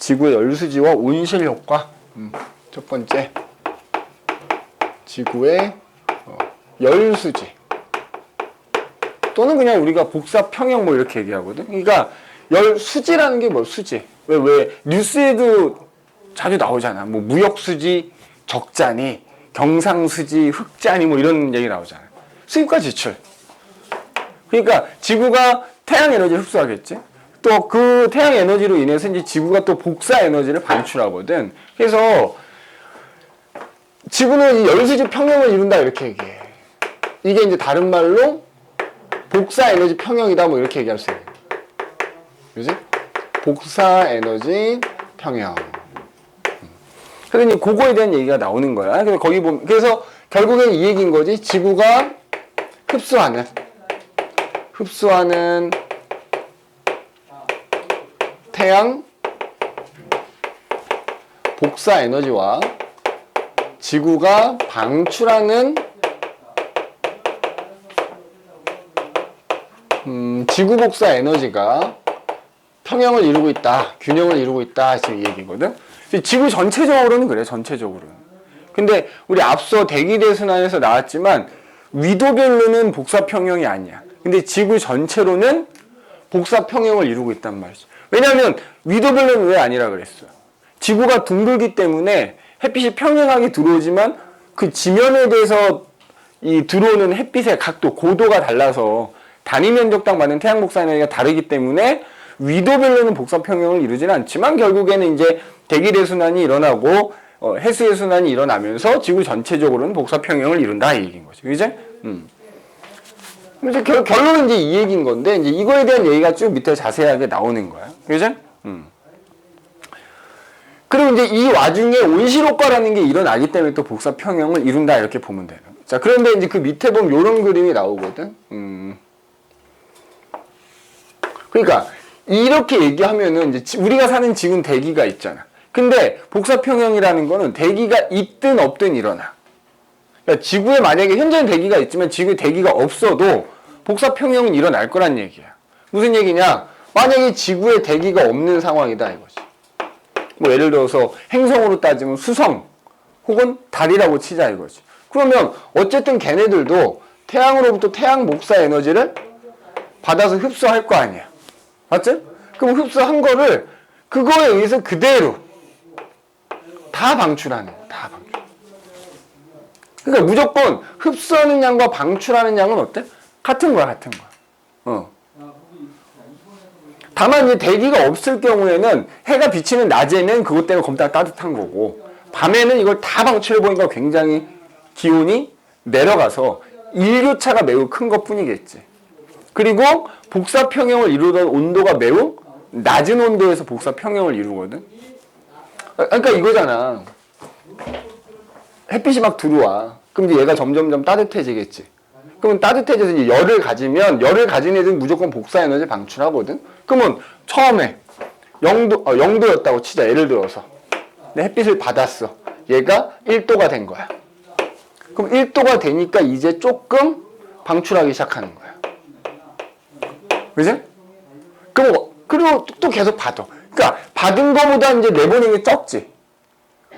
지구의 열수지와 온실 효과. 첫 번째, 지구의 열수지. 또는 그냥 우리가 복사 평형 뭐 이렇게 얘기하거든. 그러니까 열수지라는 게 뭐 수지. 왜 뉴스에도 자주 나오잖아. 뭐 무역수지, 적자니, 경상수지, 흑자니 뭐 이런 얘기 나오잖아. 수입과 지출. 그러니까 지구가 태양 에너지를 흡수하겠지. 또 그 태양 에너지로 인해서 이제 지구가 또 복사 에너지를 방출하거든. 그래서 지구는 이 열수지 평형을 이룬다 이렇게 얘기해. 이게 이제 다른 말로 복사 에너지 평형이다 뭐 이렇게 얘기할 수 있는. 그지? 복사 에너지 평형. 그래서 이제 그거에 대한 얘기가 나오는 거야. 그래서 거기 보면 그래서 결국엔 이 얘기인 거지. 지구가 흡수하는 태양 복사 에너지와 지구가 방출하는 지구 복사 에너지가 평형을 이루고 있다, 균형을 이루고 있다 지금 이 얘기거든. 지구 전체적으로는 그래, 전체적으로는. 근데 우리 앞서 대기대순환에서 나왔지만 위도별로는 복사 평형이 아니야. 근데 지구 전체로는 복사 평형을 이루고 있단 말이지. 왜냐하면 위도별로는 왜 아니라 그랬어? 지구가 둥글기 때문에 햇빛이 평행하게 들어오지만 그 지면에 대해서 이 들어오는 햇빛의 각도, 고도가 달라서 단위 면적당 받는 태양 복사 에너지가 다르기 때문에 위도별로는 복사 평형을 이루지는 않지만 결국에는 이제 대기대순환이 일어나고 해수의 순환이 일어나면서 지구 전체적으로는 복사 평형을 이룬다 이 얘기인 거죠. 그죠? 이제 결론은 이제 이 얘기인 건데 이제 이거에 대한 얘기가 쭉 밑에 자세하게 나오는 거야. 그죠? 그리고 이제 이 와중에 온실효과라는 게 일어나기 때문에 또 복사 평형을 이룬다 이렇게 보면 되는. 자, 그런데 이제 그 밑에 보면 이런 그림이 나오거든. 그러니까 이렇게 얘기하면은 이제 우리가 사는 지구는 대기가 있잖아. 근데 복사 평형이라는 거는 대기가 있든 없든 일어나. 그러니까 지구에 만약에 현재는 대기가 있지만 지구에 대기가 없어도 복사 평형은 일어날 거란 얘기야. 무슨 얘기냐? 만약에 지구에 대기가 없는 상황이다 이거지. 뭐 예를 들어서 행성으로 따지면 수성 혹은 달이라고 치자 이거지. 그러면 어쨌든 걔네들도 태양으로부터 태양 복사 에너지를 받아서 흡수할 거 아니야. 맞지? 그럼 흡수한 거를 그거에 의해서 그대로 다 방출하는 거야. 다 방출. 그러니까 무조건 흡수하는 양과 방출하는 양은 어때? 같은 거야, 같은 거야. 다만 이제 대기가 없을 경우에는 해가 비치는 낮에는 그것 때문에 겁나 따뜻한 거고 밤에는 이걸 다 방출해 보니까 굉장히 기온이 내려가서 일교차가 매우 큰 것 뿐이겠지. 그리고 복사 평형을 이루던 온도가 매우 낮은 온도에서 복사 평형을 이루거든. 그러니까 이거잖아. 햇빛이 막 들어와. 그럼 이제 얘가 점점점 따뜻해지겠지. 그러면 따뜻해져서 이제 열을 가지면 열을 가진 애들은 무조건 복사 에너지 방출하거든. 그러면 처음에 0도였다고 치자. 예를 들어서 내 햇빛을 받았어. 얘가 1도가 된 거야. 그럼 1도가 되니까 이제 조금 방출하기 시작하는 거야. 그지? 그리고 또 계속 받아. 그러니까 받은 거보다 이제 내보내는 게 적지.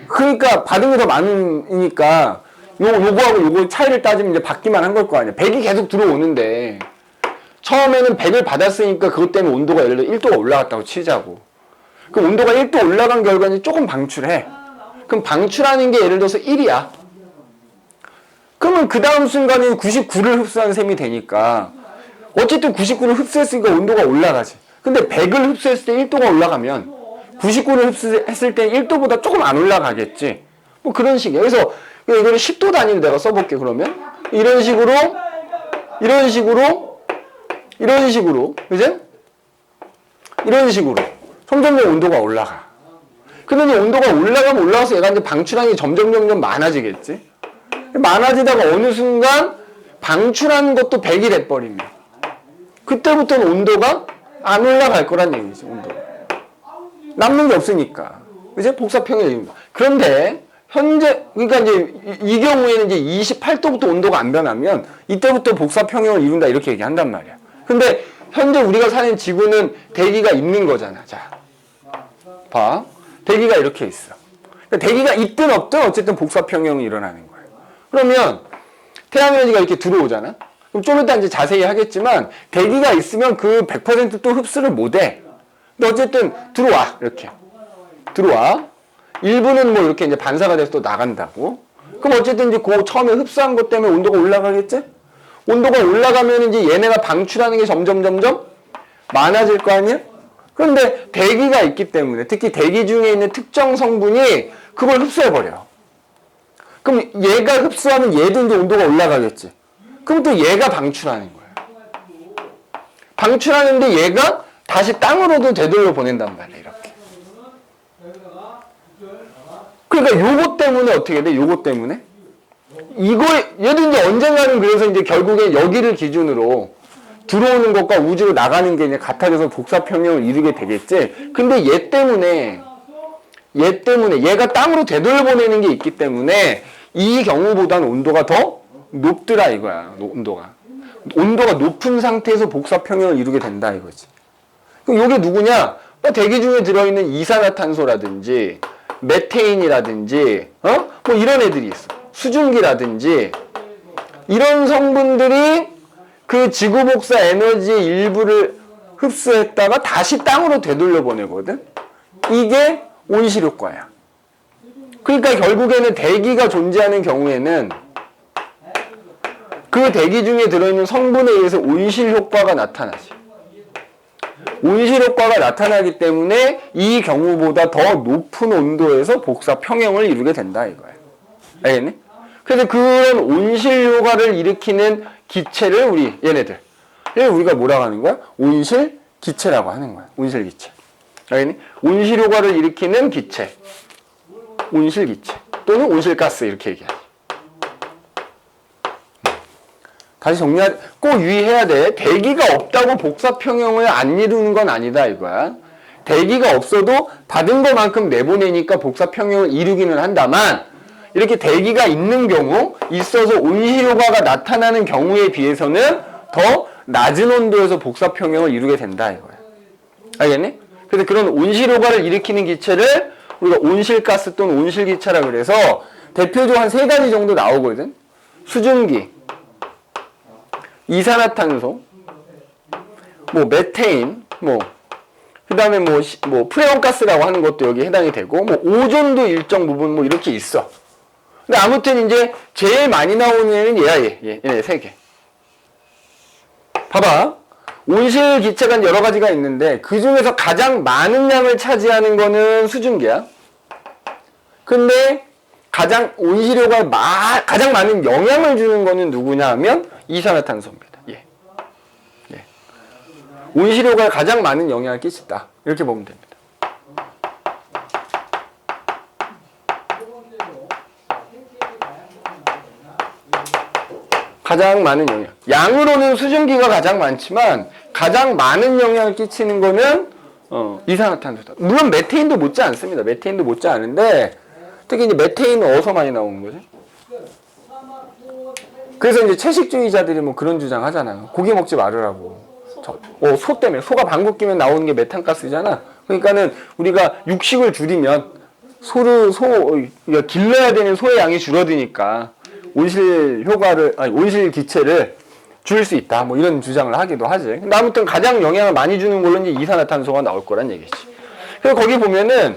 그러니까 받은 게 더 많으니까 요거하고 요거 차이를 따지면 이제 받기만 한 걸 거 아니야. 100이 계속 들어오는데 처음에는 100을 받았으니까 그것 때문에 온도가 예를 들어 1도가 올라갔다고 치자고. 그럼 온도가 1도 올라간 결과는 조금 방출해. 그럼 방출하는 게 예를 들어서 1이야. 그러면 그 다음 순간에 99를 흡수한 셈이 되니까 어쨌든 99를 흡수했으니까 온도가 올라가지. 근데 100을 흡수했을 때 1도가 올라가면 99를 흡수했을 때 1도보다 조금 안 올라가겠지. 뭐 그런 식이야. 그래서 이거를 10도 단위로 내가 써볼게. 그러면 이런 식으로 그지? 이런 식으로 점점 온도가 올라가. 근데 이제 온도가 올라가면 올라가서 얘가 이제 방출량이 점점 많아지겠지. 많아지다가 어느 순간 방출하는 것도 100이 돼버리면 그때부터는 온도가 안 올라갈 거란 얘기지. 온도가 남는 게 없으니까. 이제 복사평형이. 그런데 현재 그러니까 이제 이 경우에는 이제 28도부터 온도가 안 변하면 이때부터 복사평형을 이룬다 이렇게 얘기한단 말이야. 근데 현재 우리가 사는 지구는 대기가 있는 거잖아. 자, 봐. 대기가 이렇게 있어. 그러니까 대기가 있든 없든 어쨌든 복사평형이 일어나는 거예요. 그러면 태양에너지가 이렇게 들어오잖아. 그럼 좀 이따 이제 자세히 하겠지만 대기가 있으면 그 100%또 흡수를 못 해. 근데 어쨌든 들어와. 이렇게. 들어와. 일부는 뭐 이렇게 이제 반사가 돼서 또 나간다고. 그럼 어쨌든 이제 그 처음에 흡수한 것 때문에 온도가 올라가겠지? 온도가 올라가면 이제 얘네가 방출하는 게 점점 많아질 거 아니야? 그런데 대기가 있기 때문에 특히 대기 중에 있는 특정 성분이 그걸 흡수해버려. 그럼 얘가 흡수하면 얘도 이제 온도가 올라가겠지. 그럼 또 얘가 방출하는 거야. 방출하는데 얘가 다시 땅으로도 되돌려 보낸단 말이야. 이렇게. 그러니까 요것 때문에 어떻게 돼? 요것 때문에? 얘도 이제 언젠가는 그래서 이제 결국에 여기를 기준으로 들어오는 것과 우주로 나가는 게 이제 같아져서 복사평형을 이루게 되겠지. 근데 얘 때문에 얘가 땅으로 되돌려보내는 게 있기 때문에 이 경우보다는 온도가 더 높더라 이거야. 온도가 높은 상태에서 복사평형을 이루게 된다 이거지. 그럼 이게 누구냐? 대기 중에 들어있는 이산화탄소라든지 메테인이라든지 뭐 이런 애들이 있어. 수증기라든지 이런 성분들이 그 지구 복사 에너지의 일부를 흡수했다가 다시 땅으로 되돌려 보내거든. 이게 온실 효과야. 그러니까 결국에는 대기가 존재하는 경우에는 그 대기 중에 들어있는 성분에 의해서 온실 효과가 나타나지. 온실 효과가 나타나기 때문에 이 경우보다 더 높은 온도에서 복사 평형을 이루게 된다 이거야. 알겠니? 그래서 그런 온실 효과를 일으키는 기체를 얘네들 우리가 뭐라고 하는 거야? 온실 기체라고 하는 거야. 온실 기체. 알겠니? 온실 효과를 일으키는 기체. 온실 기체 또는 온실가스 이렇게 얘기하지. 다시 꼭 유의해야 돼. 대기가 없다고 복사평형을 안 이루는 건 아니다 이거야. 대기가 없어도 받은 것만큼 내보내니까 복사평형을 이루기는 한다만 이렇게 대기가 있는 경우 있어서 온실 효과가 나타나는 경우에 비해서는 더 낮은 온도에서 복사평형을 이루게 된다 이거야. 알겠니? 그래서 그런 온실 효과를 일으키는 기체를 우리가 온실가스 또는 온실기체라 그래서 대표적으로 한 3가지 정도 나오거든. 수증기, 이산화탄소, 뭐 메테인, 그 다음에 뭐 프레온가스라고 하는 것도 여기 해당이 되고, 뭐 오존도 일정 부분 뭐 이렇게 있어. 근데 아무튼 이제 제일 많이 나오는 애는 얘네 3개. 봐봐. 온실 기체가 여러 가지가 있는데 그 중에서 가장 많은 양을 차지하는 거는 수증기야. 근데 가장 많은 영향을 주는 거는 누구냐 하면 이산화탄소입니다. 온실 효과에 가장 많은 영향을 끼친다. 이렇게 보면 됩니다. 가장 많은 영향. 양으로는 수증기가 가장 많지만 가장 많은 영향을 끼치는 거는 이산화탄소다. 물론 메테인도 못지 않습니다. 메테인도 못지 않은데 특히 이제 메테인은 어디서 많이 나오는 거죠? 그래서 이제 채식주의자들이 뭐 그런 주장 하잖아요. 고기 먹지 말으라고. 소 때문에. 소가 방귀 끼면 나오는 게 메탄가스잖아. 그러니까는 우리가 육식을 줄이면 길러야 되는 소의 양이 줄어드니까 온실 기체를 줄일 수 있다. 뭐 이런 주장을 하기도 하지. 근데 아무튼 가장 영향을 많이 주는 걸로 이제 이산화탄소가 나올 거란 얘기지. 그래서 거기 보면은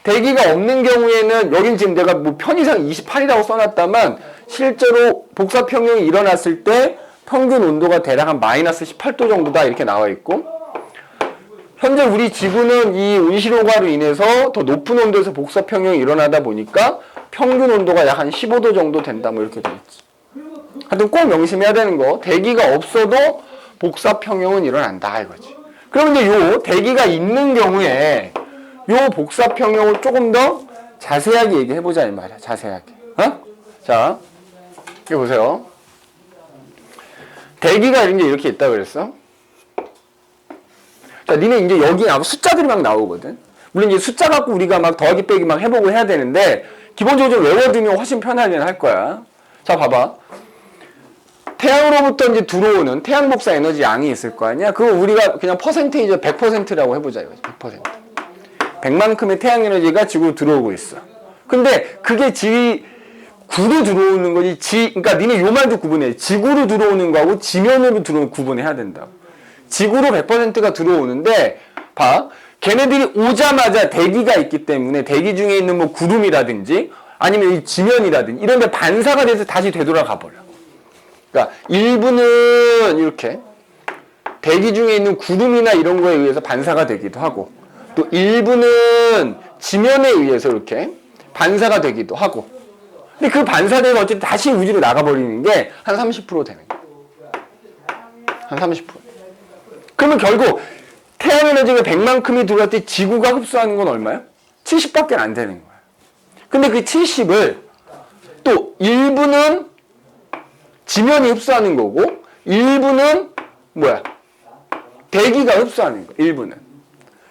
대기가 없는 경우에는 여긴 지금 내가 뭐 편의상 28이라고 써놨다만 실제로 복사평형이 일어났을 때 평균 온도가 대략 한 마이너스 18도 정도다 이렇게 나와 있고 현재 우리 지구는 이 온실효과로 인해서 더 높은 온도에서 복사평형이 일어나다 보니까 평균 온도가 약 한 15도 정도 된다 뭐 이렇게 돼 있지. 하여튼 꼭 명심해야 되는 거 대기가 없어도 복사평형은 일어난다 이거지. 그럼 이제 요 대기가 있는 경우에 요 복사평형을 조금 더 자세하게 얘기해보자 이 말이야. 자세하게. 자 여기 보세요. 대기가 이렇게 있다 그랬어. 자, 니네 이제 여기 아마 숫자들이 막 나오거든. 물론 이제 숫자 갖고 우리가 막 더하기 빼기 막 해보고 해야 되는데 기본적으로 좀 외워두면 훨씬 편하긴 할 거야. 자, 봐봐. 태양으로부터 이제 들어오는 태양 복사 에너지 양이 있을 거 아니야? 그거 우리가 그냥 퍼센테이지 100%라고 해보자 이거지. 100%. 100만큼의 태양 에너지가 지구로 들어오고 있어. 근데 그게 지구로 들어오는 거지, 그러니까 니네 요 말도 구분해. 지구로 들어오는 거하고 지면으로 들어오는 구분해야 된다고. 지구로 100%가 들어오는데, 봐. 걔네들이 오자마자 대기가 있기 때문에 대기 중에 있는 뭐 구름이라든지 아니면 이 지면이라든지 이런 데 반사가 돼서 다시 되돌아가 버려. 그러니까 일부는 이렇게 대기 중에 있는 구름이나 이런 거에 의해서 반사가 되기도 하고 또 일부는 지면에 의해서 이렇게 반사가 되기도 하고 근데 그 반사되면 어쨌든 다시 우주로 나가버리는 게 한 30% 되는 거야. 한 30%. 그러면 결국 태양 에너지가 100만큼이 들어갈 때 지구가 흡수하는 건 얼마야? 70밖에 안 되는 거야. 근데 그 70을 또 일부는 지면이 흡수하는 거고 일부는 뭐야? 대기가 흡수하는 거야. 일부는.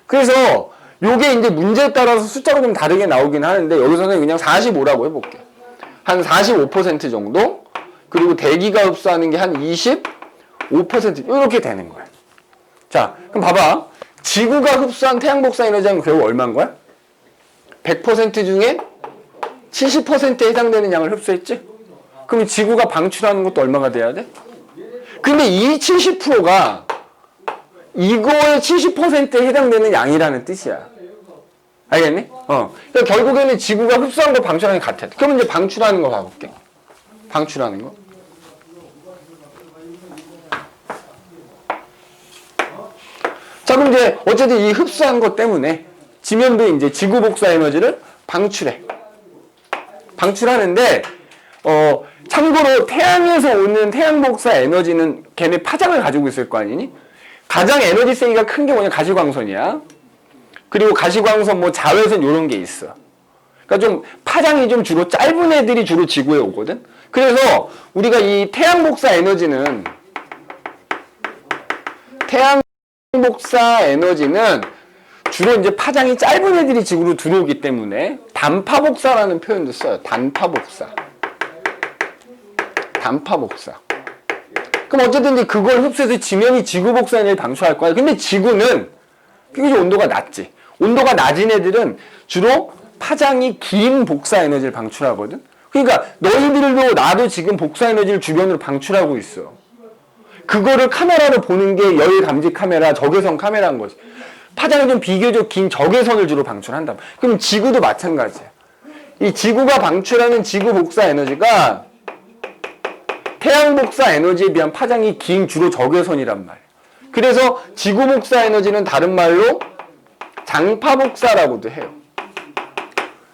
그래서 요게 이제 문제에 따라서 숫자가 좀 다르게 나오긴 하는데 여기서는 그냥 45라고 해볼게. 한 45% 정도 그리고 대기가 흡수하는 게 한 25% 이렇게 되는 거야. 자, 그럼 봐봐. 지구가 흡수한 태양 복사 에너지는 결국 얼마인 거야? 100% 중에 70%에 해당되는 양을 흡수했지? 그럼 지구가 방출하는 것도 얼마가 돼야 돼? 근데 이 70%가 이거의 70%에 해당되는 양이라는 뜻이야. 알겠니? 그러니까 결국에는 지구가 흡수한 거 방출하는 게 같아. 그럼 이제 방출하는 거 봐볼게. 방출하는 거. 자, 그럼 이제 어쨌든 이 흡수한 것 때문에 지면도 이제 지구 복사 에너지를 방출해. 방출하는데 참고로 태양에서 오는 태양 복사 에너지는 걔네 파장을 가지고 있을 거 아니니? 가장 에너지 세기가 큰 게 뭐냐? 가시광선이야. 그리고 가시광선 뭐 자외선 이런 게 있어. 그러니까 좀 파장이 좀 주로 짧은 애들이 주로 지구에 오거든. 그래서 우리가 이 태양 복사 에너지는 주로 이제 파장이 짧은 애들이 지구로 들어오기 때문에 단파 복사라는 표현도 써요. 단파 복사. 단파 복사. 그럼 어쨌든 이제 그걸 흡수해서 지면이 지구 복사 에너지를 방출할 거야. 근데 지구는 굉장히 온도가 낮지. 온도가 낮은 애들은 주로 파장이 긴 복사 에너지를 방출하거든. 그러니까 너희들도 나도 지금 복사 에너지를 주변으로 방출하고 있어. 그거를 카메라로 보는 게 열 감지 카메라, 적외선 카메라인 거지. 파장이 좀 비교적 긴 적외선을 주로 방출한다. 그럼 지구도 마찬가지야. 이 지구가 방출하는 지구 복사 에너지가 태양 복사 에너지에 비한 파장이 긴 주로 적외선이란 말이야. 그래서 지구 복사 에너지는 다른 말로 장파 복사라고도 해요.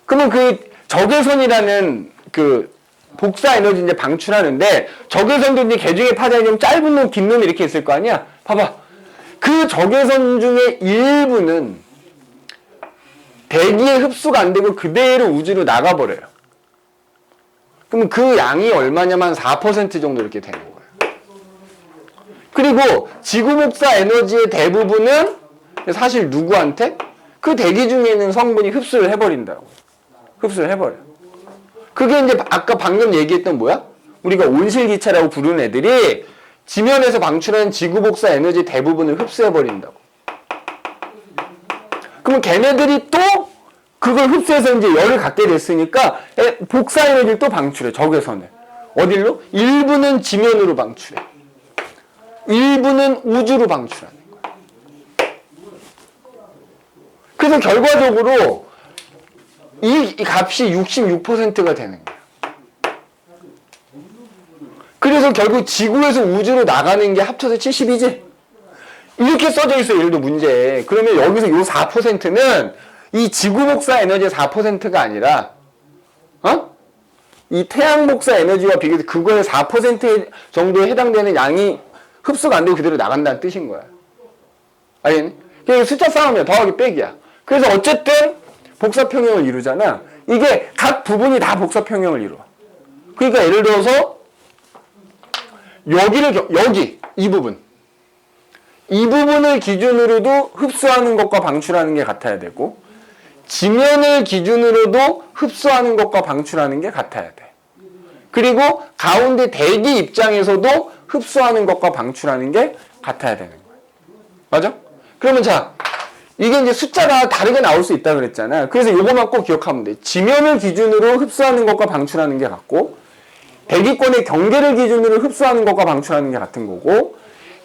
그러면 그 적외선이라는 그 복사 에너지 이제 방출하는데 적외선도 이제 개중의 파장이 좀 짧은 놈, 긴 놈 이렇게 있을 거 아니야? 봐봐. 그 적외선 중에 일부는 대기에 흡수가 안 되고 그대로 우주로 나가버려요. 그럼 그 양이 얼마냐면 4% 정도 이렇게 되는 거예요. 그리고 지구 복사 에너지의 대부분은 사실 누구한테? 그 대기 중에 있는 성분이 흡수를 해버린다고. 흡수를 해버려. 그게 이제 아까 방금 얘기했던 뭐야? 우리가 온실기차라고 부르는 애들이 지면에서 방출하는 지구 복사 에너지 대부분을 흡수해버린다고. 그러면 걔네들이 또 그걸 흡수해서 이제 열을 갖게 됐으니까 복사 에너지를 또 방출해. 적외선을. 어딜로? 일부는 지면으로 방출해. 일부는 우주로 방출하는 거야. 그래서 결과적으로 이 값이 66%가 되는 거야. 그래서 결국 지구에서 우주로 나가는 게 합쳐서 70이지? 이렇게 써져 있어, 예를 들어 문제에. 그러면 여기서 요 4%는 이 지구 복사 에너지의 4%가 아니라, 이 태양 복사 에너지와 비교해서 그거의 4% 정도에 해당되는 양이 흡수가 안 되고 그대로 나간다는 뜻인 거야. 알겠니? 그게 숫자 싸움이야. 더하기 빼기야. 그래서 어쨌든 복사평형을 이루잖아. 이게 각 부분이 다 복사평형을 이루어. 그러니까 예를 들어서 여기 이 부분을 기준으로도 흡수하는 것과 방출하는 게 같아야 되고 지면을 기준으로도 흡수하는 것과 방출하는 게 같아야 돼. 그리고 가운데 대기 입장에서도 흡수하는 것과 방출하는 게 같아야 되는 거야. 맞아? 그러면 자, 이게 이제 숫자가 다르게 나올 수 있다 그랬잖아. 그래서 요거만 꼭 기억하면 돼. 지면을 기준으로 흡수하는 것과 방출하는 게 같고, 대기권의 경계를 기준으로 흡수하는 것과 방출하는 게 같은 거고,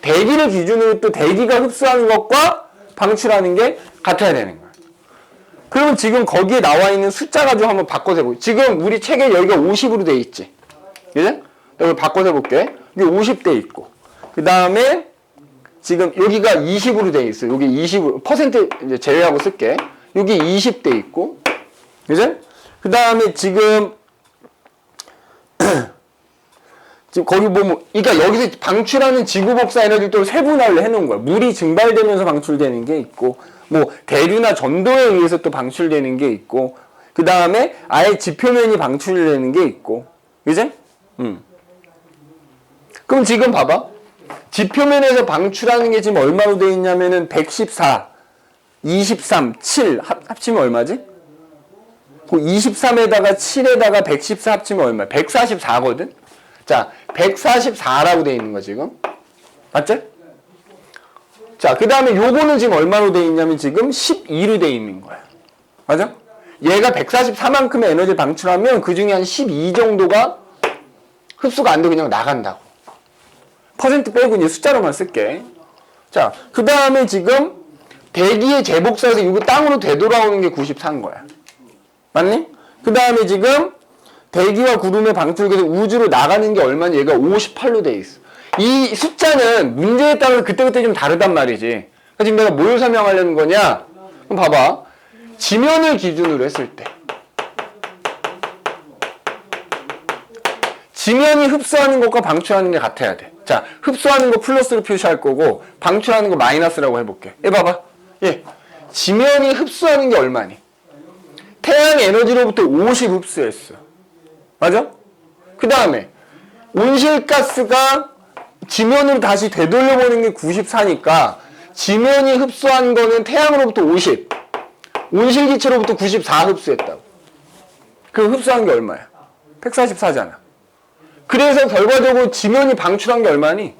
대기를 기준으로 또 대기가 흡수하는 것과 방출하는 게 같아야 되는 거야. 그러면 지금 거기에 나와 있는 숫자 가지고 한번 바꿔서 해볼게. 지금 우리 책에 여기가 50으로 돼 있지. 그지? 여기 바꿔서 해볼게. 여기 50 돼 있고. 그 다음에 지금 여기가 20으로 돼 있어. 여기 20, 퍼센트 이제 제외하고 쓸게. 여기 20 돼 있고. 그지? 그 다음에 지금 지금 거기 보면, 그러니까 여기서 방출하는 지구 복사 에너지를 또 세분화를 해놓은 거야. 물이 증발되면서 방출되는 게 있고, 뭐 대류나 전도에 의해서 또 방출되는 게 있고, 그 다음에 아예 지표면이 방출되는 게 있고, 그지? 그럼 지금 봐봐. 지표면에서 방출하는 게 지금 얼마로 되어 있냐면은 114, 23, 7 합치면 얼마지? 그 23에다가 7에다가 114 합치면 얼마야? 144거든? 자, 144라고 되어 있는 거 지금. 맞지? 자, 그 다음에 요거는 지금 얼마로 되어 있냐면 지금 12로 되어 있는 거야. 맞아? 얘가 144만큼의 에너지를 방출하면 그 중에 한 12 정도가 흡수가 안 되고 그냥 나간다고. 퍼센트 빼고 이제 숫자로만 쓸게. 자, 그 다음에 지금 대기의 재복사에서 이거 땅으로 되돌아오는 게 94인 거야. 맞니? 그 다음에 지금 대기와 구름의 방출에서 우주로 나가는 게 얼마니? 얘가 58로 돼 있어. 이 숫자는 문제에 따라서 그때그때 좀 다르단 말이지. 그러니까 지금 내가 뭘 설명하려는 거냐? 그럼 봐봐. 지면을 기준으로 했을 때. 지면이 흡수하는 것과 방출하는 게 같아야 돼. 자, 흡수하는 거 플러스로 표시할 거고, 방출하는 거 마이너스라고 해볼게. 얘 봐봐. 예. 지면이 흡수하는 게 얼마니? 태양 에너지로부터 50 흡수했어. 맞아? 그 다음에 온실가스가 지면으로 다시 되돌려보는 게 94니까 지면이 흡수한 거는 태양으로부터 50, 온실기체로부터 94 흡수했다고. 그 흡수한 게 얼마야? 144잖아. 그래서 결과적으로 지면이 방출한 게 얼마니?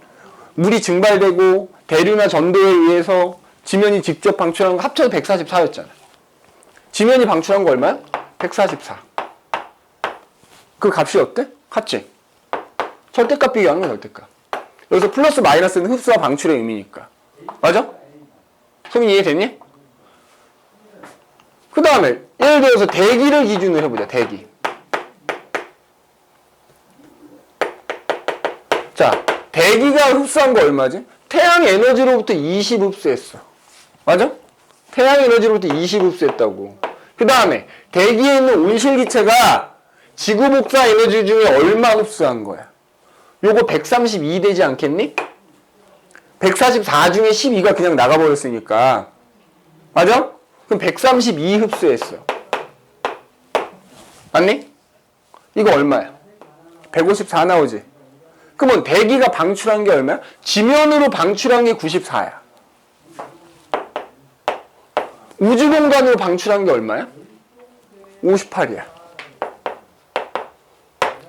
물이 증발되고 대류나 전도에 의해서 지면이 직접 방출한 거 합쳐서 144였잖아. 지면이 방출한 거 얼마야? 144. 그 값이 어때? 같지? 절대값 비교하는 거야, 절대값. 여기서 플러스 마이너스는 흡수와 방출의 의미니까. 맞아? 소민이 이해됐니? 그 다음에 예를 들어서 대기를 기준으로 해보자. 대기. 자, 대기가 흡수한 거 얼마지? 태양 에너지로부터 20 흡수했어. 맞아? 태양 에너지로부터 20 흡수했다고. 그 다음에 대기에 있는 온실기체가 지구 복사 에너지 중에 얼마 흡수한 거야? 요거 132 되지 않겠니? 144 중에 12가 그냥 나가버렸으니까. 맞아? 그럼 132 흡수했어. 맞니? 이거 얼마야? 154 나오지? 그러면 대기가 방출한 게 얼마야? 지면으로 방출한 게 94야. 우주공간으로 방출한 게 얼마야? 58이야.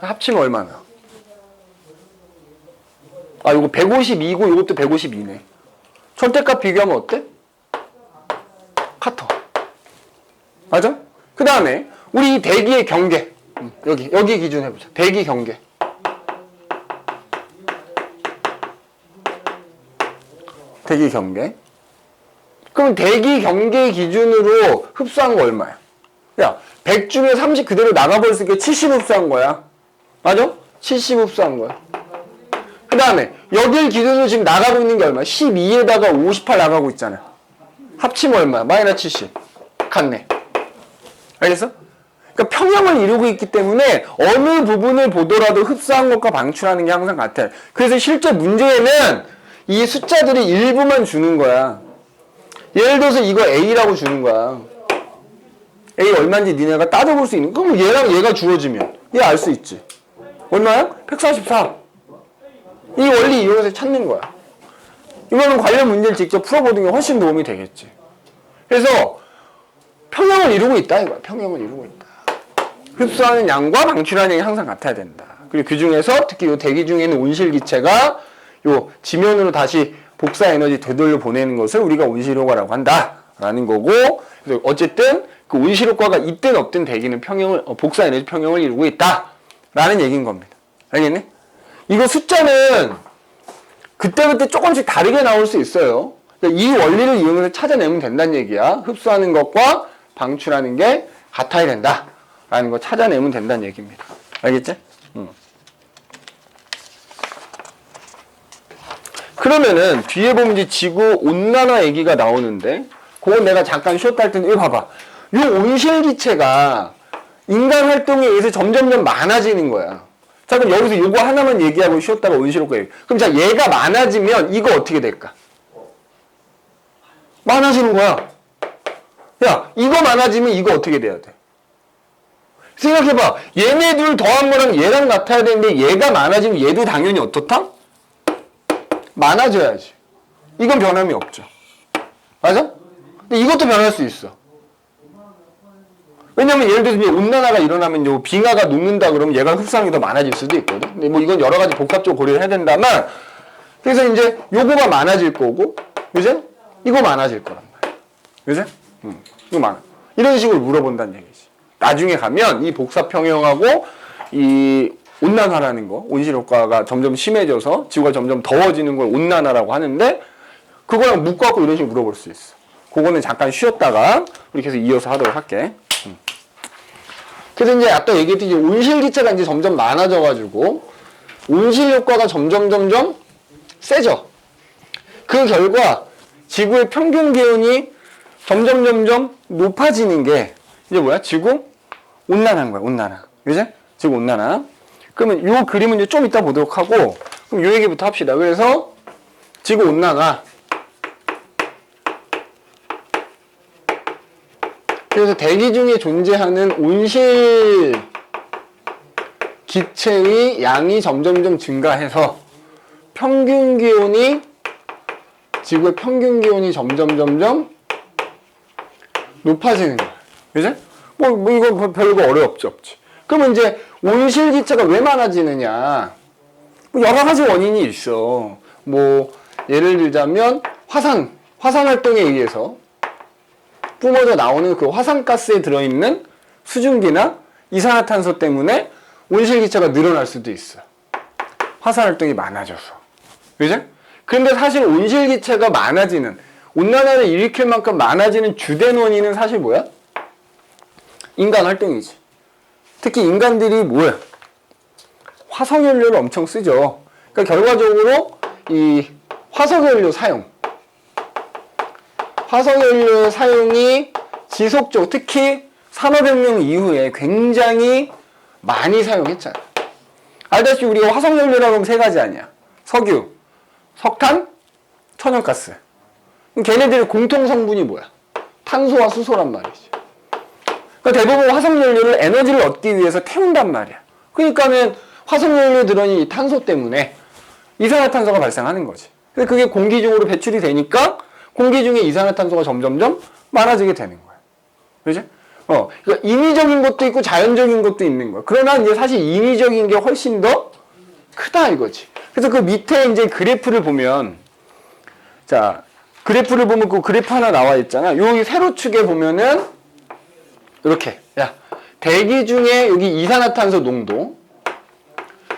합치면 얼마나? 아, 이거 152고 이것도 152네. 절대값 비교하면 어때? 같아. 맞아? 그 다음에 우리 대기의 경계. 여기 기준 해보자. 대기 경계. 대기 경계. 그럼 대기 경계 기준으로 흡수한 거 얼마야? 야, 100 중에 30 그대로 나가버렸으니까 70 흡수한 거야. 맞아? 70 흡수한 거야. 그 다음에 여길 기준으로 지금 나가고 있는 게 얼마야? 12에다가 58 나가고 있잖아. 합치면 얼마야? 마이너스 70. 같네. 알겠어? 그러니까 평형을 이루고 있기 때문에 어느 부분을 보더라도 흡수한 것과 방출하는 게 항상 같아. 그래서 실제 문제에는 이 숫자들이 일부만 주는 거야. 예를 들어서 이거 A라고 주는 거야. A 얼마인지 니네가 따져볼 수 있는. 그럼 얘랑 얘가 주어지면 얘 알 수 있지. 얼마야? 144. 이 원리 이용해서 찾는 거야. 이거는 관련 문제를 직접 풀어보는 게 훨씬 도움이 되겠지. 그래서 평형을 이루고 있다 이거야. 평형을 이루고 있다. 흡수하는 양과 방출하는 양이 항상 같아야 된다. 그리고 그 중에서 특히 이 대기 중에 있는 온실기체가 요 지면으로 다시 복사 에너지 되돌려 보내는 것을 우리가 온실효과라고 한다. 된다라는 거고, 그래서 어쨌든 그 온실 효과가 있든 없든 대기는 평형을 복사 에너지 평형을 이루고 있다라는 얘기인 겁니다. 알겠니? 이거 숫자는 그때그때 조금씩 다르게 나올 수 있어요. 그러니까 이 원리를 이용해서 찾아내면 된다는 얘기야. 흡수하는 것과 방출하는 게 같아야 된다라는 거 찾아내면 된다는 얘기입니다. 알겠지? 그러면은 뒤에 보면 이제 지구 온난화 얘기가 나오는데, 그건 내가 잠깐 쉬었다 할 텐데, 이거 봐봐. 이 온실기체가 인간 활동에 의해서 점점점 많아지는 거야. 자, 그럼 여기서 요거 하나만 얘기하고 쉬었다가 온실효과 얘기. 그럼 자, 얘가 많아지면 이거 어떻게 될까? 많아지는 거야. 야, 이거 많아지면 이거 어떻게 돼야 돼? 생각해봐. 얘네 둘 더한 거랑 얘랑 같아야 되는데 얘가 많아지면 얘도 당연히 어떻다? 많아져야지. 이건 변함이 없죠. 맞아? 근데 이것도 변할 수 있어. 왜냐면 예를 들어서 온난화가 일어나면 요 빙하가 녹는다 그러면 얘가 흡수량이 더 많아질 수도 있거든. 근데 뭐 이건 여러 가지 복합적으로 고려를 해야 된다만, 그래서 이제 요거가 많아질 거고, 그죠? 이거 많아질 거란 말이야. 그죠? 이거 많아. 이런 식으로 물어본다는 얘기지. 나중에 가면 이 복사평형하고 이 온난화라는 거, 온실효과가 점점 심해져서 지구가 점점 더워지는 걸 온난화라고 하는데, 그거랑 묶어갖고 이런 식으로 물어볼 수 있어. 그거는 잠깐 쉬었다가 우리 계속 이어서 하도록 할게. 그래서 이제 아까 얘기했듯이 온실기체가 이제 점점 많아져가지고 온실효과가 점점 세져. 그 결과 지구의 평균 기온이 점점 높아지는 게 이제 뭐야? 지구 온난화인 거야. 온난화. 그죠? 지구 온난화. 그러면 요 그림은 이제 좀 이따 보도록 하고, 그럼 요 얘기부터 합시다. 그래서 지구 온난화. 그래서 대기 중에 존재하는 온실 기체의 양이 점점 증가해서 평균 기온이, 지구의 평균 기온이 점점 높아지는 거야. 그죠? 뭐 이거 별거 없지. 그러면 이제 온실 기체가 왜 많아지느냐? 뭐 여러 가지 원인이 있어. 뭐 예를 들자면 화산 활동에 의해서 뿜어져 나오는 그 화산가스에 들어있는 수증기나 이산화탄소 때문에 온실기체가 늘어날 수도 있어. 화산활동이 많아져서. 그죠? 그런데 사실 온실기체가 많아지는, 온난화를 일으킬 만큼 많아지는 주된 원인은 사실 뭐야? 인간 활동이지. 특히 인간들이 뭐야? 화석연료를 엄청 쓰죠. 그러니까 결과적으로 이 화석연료 사용이 지속적으로, 특히 산업혁명 이후에 굉장히 많이 사용했잖아. 알다시피 우리가 화석연료라고 하면 세 가지 아니야. 석유, 석탄, 천연가스. 걔네들의 공통 성분이 뭐야? 탄소와 수소란 말이지. 그러니까 대부분 화석연료를 에너지를 얻기 위해서 태운단 말이야. 그러니까는 화석연료에 들어있는 이 탄소 때문에 이산화탄소가 발생하는 거지. 근데 그게 공기 중으로 배출이 되니까 공기 중에 이산화탄소가 점점 많아지게 되는 거야. 그지? 그러니까 인위적인 것도 있고 자연적인 것도 있는 거야. 그러나 이제 사실 인위적인 게 훨씬 더 크다 이거지. 그래서 그 밑에 이제 그래프를 보면, 자, 그래프를 보면 그 그래프 하나 나와 있잖아. 여기 세로축에 보면은 이렇게, 야, 대기 중에 여기 이산화탄소 농도,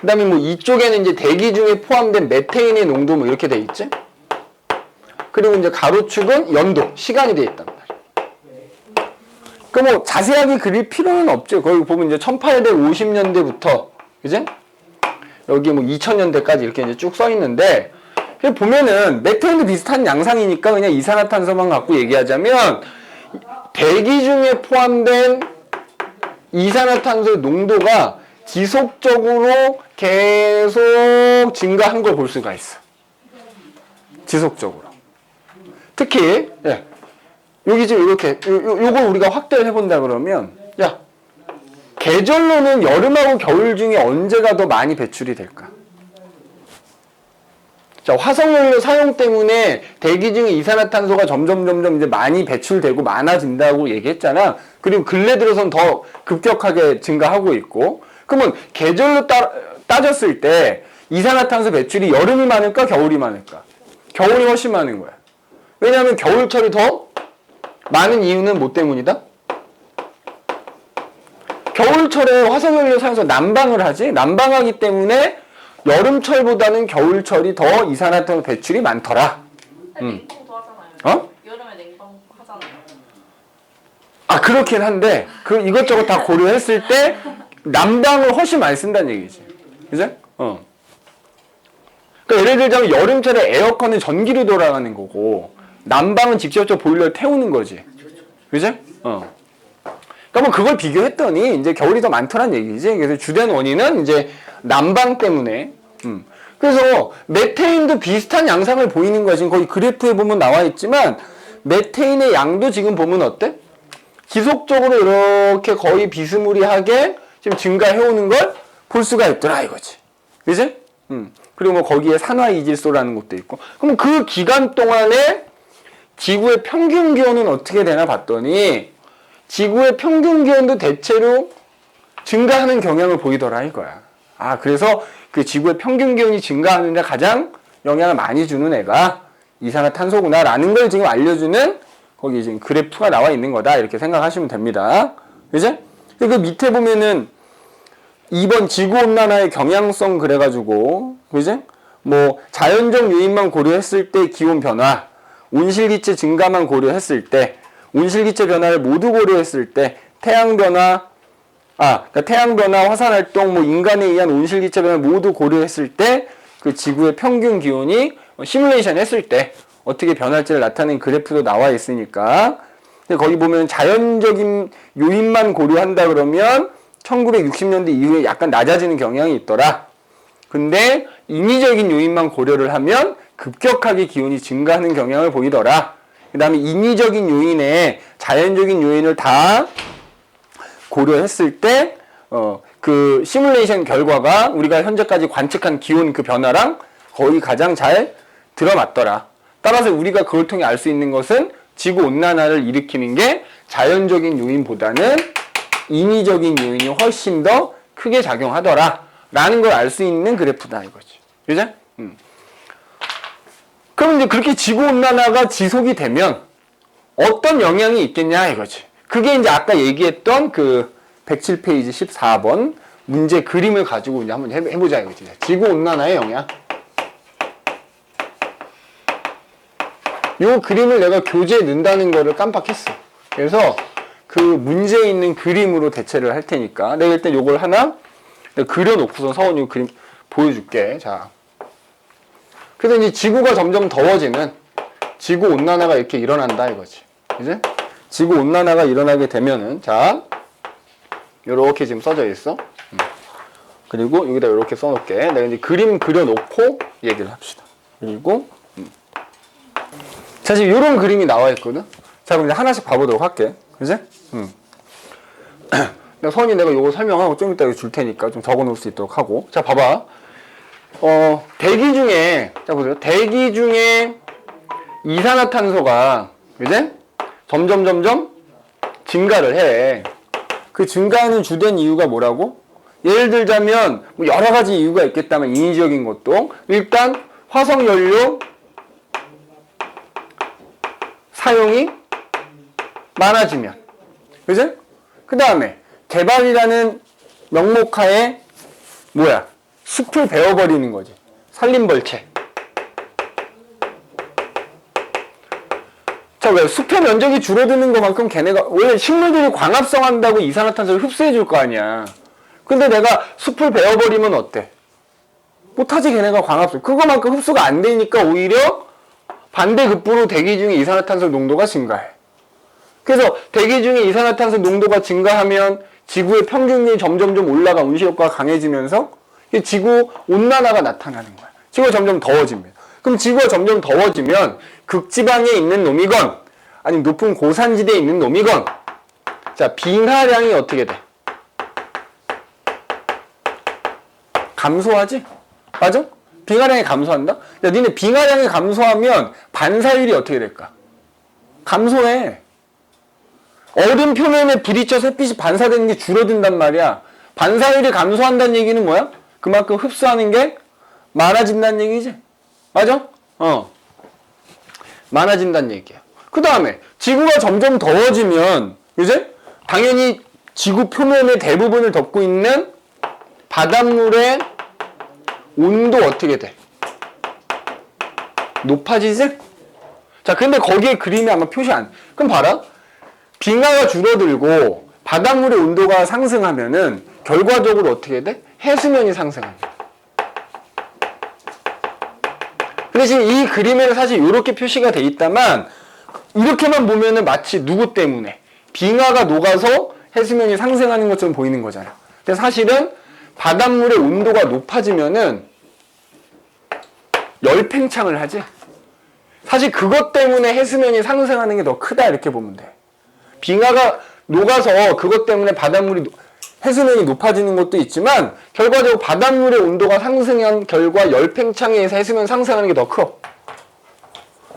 그 다음에 뭐 이쪽에는 이제 대기 중에 포함된 메테인의 농도 뭐 이렇게 돼 있지? 그리고 이제 가로축은 연도, 시간이 돼 있단 말이야. 그 뭐 자세하게 그릴 필요는 없죠. 거기 보면 이제 1850년대부터, 그지? 여기 뭐 2000년대까지 이렇게 이제 쭉 써 있는데, 보면은 메테인도 비슷한 양상이니까 그냥 이산화탄소만 갖고 얘기하자면 대기 중에 포함된 이산화탄소의 농도가 지속적으로 계속 증가한 걸 볼 수가 있어. 지속적으로. 특히 여기 지금 이렇게 요걸 우리가 확대를 해본다 그러면, 야, 계절로는 여름하고 겨울 중에 언제가 더 많이 배출이 될까? 자, 화석연료 사용 때문에 대기 중에 이산화탄소가 점점 이제 많이 배출되고 많아진다고 얘기했잖아. 그리고 근래 들어선 더 급격하게 증가하고 있고. 그러면 계절로 따졌을 때 이산화탄소 배출이 여름이 많을까 겨울이 많을까? 겨울이 훨씬 많은 거야. 왜냐하면 겨울철이 더 많은 이유는 뭐 때문이다? 겨울철에 화석연료 사용해서 난방을 하지. 난방하기 때문에 여름철보다는 겨울철이 더 이산화탄소 배출이 많더라. 냉방도 하잖아요. 어? 여름에 냉방 하잖아요. 아, 그렇긴 한데 그 이것저것 다 고려했을 때 난방을 훨씬 많이 쓴다는 얘기지. 그죠? 그러니까 예를 들자면 여름철에 에어컨은 전기로 돌아가는 거고 난방은 직접적으로 보일러를 태우는 거지. 그죠? 그러니까 뭐 그걸 비교했더니 이제 겨울이 더 많더란 얘기지. 그래서 주된 원인은 이제 난방 때문에. 그래서 메테인도 비슷한 양상을 보이는 거야. 지금 거기 그래프에 보면 나와 있지만 메테인의 양도 지금 보면 어때? 지속적으로 이렇게 거의 비스무리하게 지금 증가해오는 걸 볼 수가 있더라 이거지. 그지? 그리고 뭐 거기에 산화이질소라는 것도 있고. 그럼 그 기간 동안에 지구의 평균 기온은 어떻게 되나 봤더니 지구의 평균 기온도 대체로 증가하는 경향을 보이더라 이거야. 아, 그래서 그 지구의 평균 기온이 증가하는 데 가장 영향을 많이 주는 애가 이산화탄소구나라는 걸 지금 알려주는 거기 지금 그래프가 나와 있는 거다 이렇게 생각하시면 됩니다. 그죠? 그 밑에 보면은 2번 지구온난화의 경향성 그래가지고 그지? 뭐 자연적 요인만 고려했을 때 기온 변화, 온실기체 증가만 고려했을 때, 온실기체 변화를 모두 고려했을 때 태양 변화, 그러니까 태양 변화, 화산 활동, 뭐 인간에 의한 온실기체 변화를 모두 고려했을 때 그 지구의 평균 기온이 시뮬레이션 했을 때 어떻게 변할지를 나타낸 그래프도 나와 있으니까. 근데 거기 보면 자연적인 요인만 고려한다 그러면 1960년대 이후에 약간 낮아지는 경향이 있더라. 근데 인위적인 요인만 고려를 하면 급격하게 기온이 증가하는 경향을 보이더라. 그 다음에 인위적인 요인에 자연적인 요인을 다 고려했을 때, 그 시뮬레이션 결과가 우리가 현재까지 관측한 기온 그 변화랑 거의 가장 잘 들어맞더라. 따라서 우리가 그걸 통해 알 수 있는 것은 지구온난화를 일으키는 게 자연적인 요인보다는 인위적인 요인이 훨씬 더 크게 작용하더라 라는 걸 알 수 있는 그래프다 이거지. 그죠? 그럼 이제 그렇게 지구온난화가 지속이 되면 어떤 영향이 있겠냐 이거지. 그게 이제 아까 얘기했던 그 107페이지 14번 문제 그림을 가지고 이제 한번 해보자 이거지. 지구온난화의 영향. 요 그림을 내가 교재에 넣는다는 거를 깜빡했어. 그래서 그 문제에 있는 그림으로 대체를 할 테니까 내가 일단 요걸 하나 그려놓고서 서원 요 그림 보여줄게. 자, 그래서 이제 지구가 점점 더워지면 지구 온난화가 이렇게 일어난다 이거지. 이제 지구 온난화가 일어나게 되면은 자, 요렇게 지금 써져 있어. 그리고 여기다 요렇게 써놓을게. 내가 이제 그림 그려놓고 얘기를 합시다. 그리고 자, 지금 요런 그림이 나와 있거든. 자, 그럼 이제 하나씩 봐보도록 할게. 그지? 내가 요거 설명하고 좀 이따 줄 테니까 좀 적어 놓을 수 있도록 하고. 자, 봐봐. 대기 중에, 자, 보세요. 대기 중에 이산화탄소가, 그지? 점점 증가를 해. 그 증가하는 주된 이유가 뭐라고? 예를 들자면, 뭐 여러 가지 이유가 있겠다면 인위적인 것도. 일단, 화석연료 사용이 많아지면. 그지? 그 다음에 개발이라는 명목하에 뭐야? 숲을 베어버리는 거지. 산림벌채. 자, 왜? 숲의 면적이 줄어드는 것만큼 걔네가 원래 식물들이 광합성 한다고 이산화탄소를 흡수해 줄 거 아니야. 근데 내가 숲을 베어버리면 어때? 못하지 걔네가 광합성. 그거만큼 흡수가 안 되니까 오히려 반대급부로 대기 중에 이산화탄소 농도가 증가해. 그래서 대기 중에 이산화탄소 농도가 증가하면 지구의 평균이 점점 올라가 온실효과가 강해지면서 지구 온난화가 나타나는 거야. 지구가 점점 더워집니다. 그럼 지구가 점점 더워지면 극지방에 있는 놈이건 아니면 높은 고산지대에 있는 놈이건 자, 빙하량이 어떻게 돼? 감소하지? 맞아? 빙하량이 감소한다? 야, 니네 빙하량이 감소하면 반사율이 어떻게 될까? 감소해. 얼음 표면에 부딪혀서 햇빛이 반사되는 게 줄어든단 말이야. 반사율이 감소한다는 얘기는 뭐야? 그만큼 흡수하는 게 많아진다는 얘기지. 맞아? 많아진다는 얘기야. 그 다음에 지구가 점점 더워지면 이제 당연히 지구 표면의 대부분을 덮고 있는 바닷물의 온도 어떻게 돼? 높아지지? 자, 근데 거기에 그림이 아마 표시 안. 그럼 봐라. 빙하가 줄어들고 바닷물의 온도가 상승하면은 결과적으로 어떻게 돼? 해수면이 상승합니다. 그 대신 이 그림에는 사실 이렇게 표시가 돼 있다만 이렇게만 보면은 마치 누구 때문에 빙하가 녹아서 해수면이 상승하는 것처럼 보이는 거잖아. 근데 사실은 바닷물의 온도가 높아지면은 열팽창을 하지. 사실 그것 때문에 해수면이 상승하는 게 더 크다 이렇게 보면 돼. 빙하가 녹아서 그것 때문에 바닷물이 해수면이 높아지는 것도 있지만 결과적으로 바닷물의 온도가 상승한 결과 열팽창에 의해서 해수면 상승하는 게 더 커.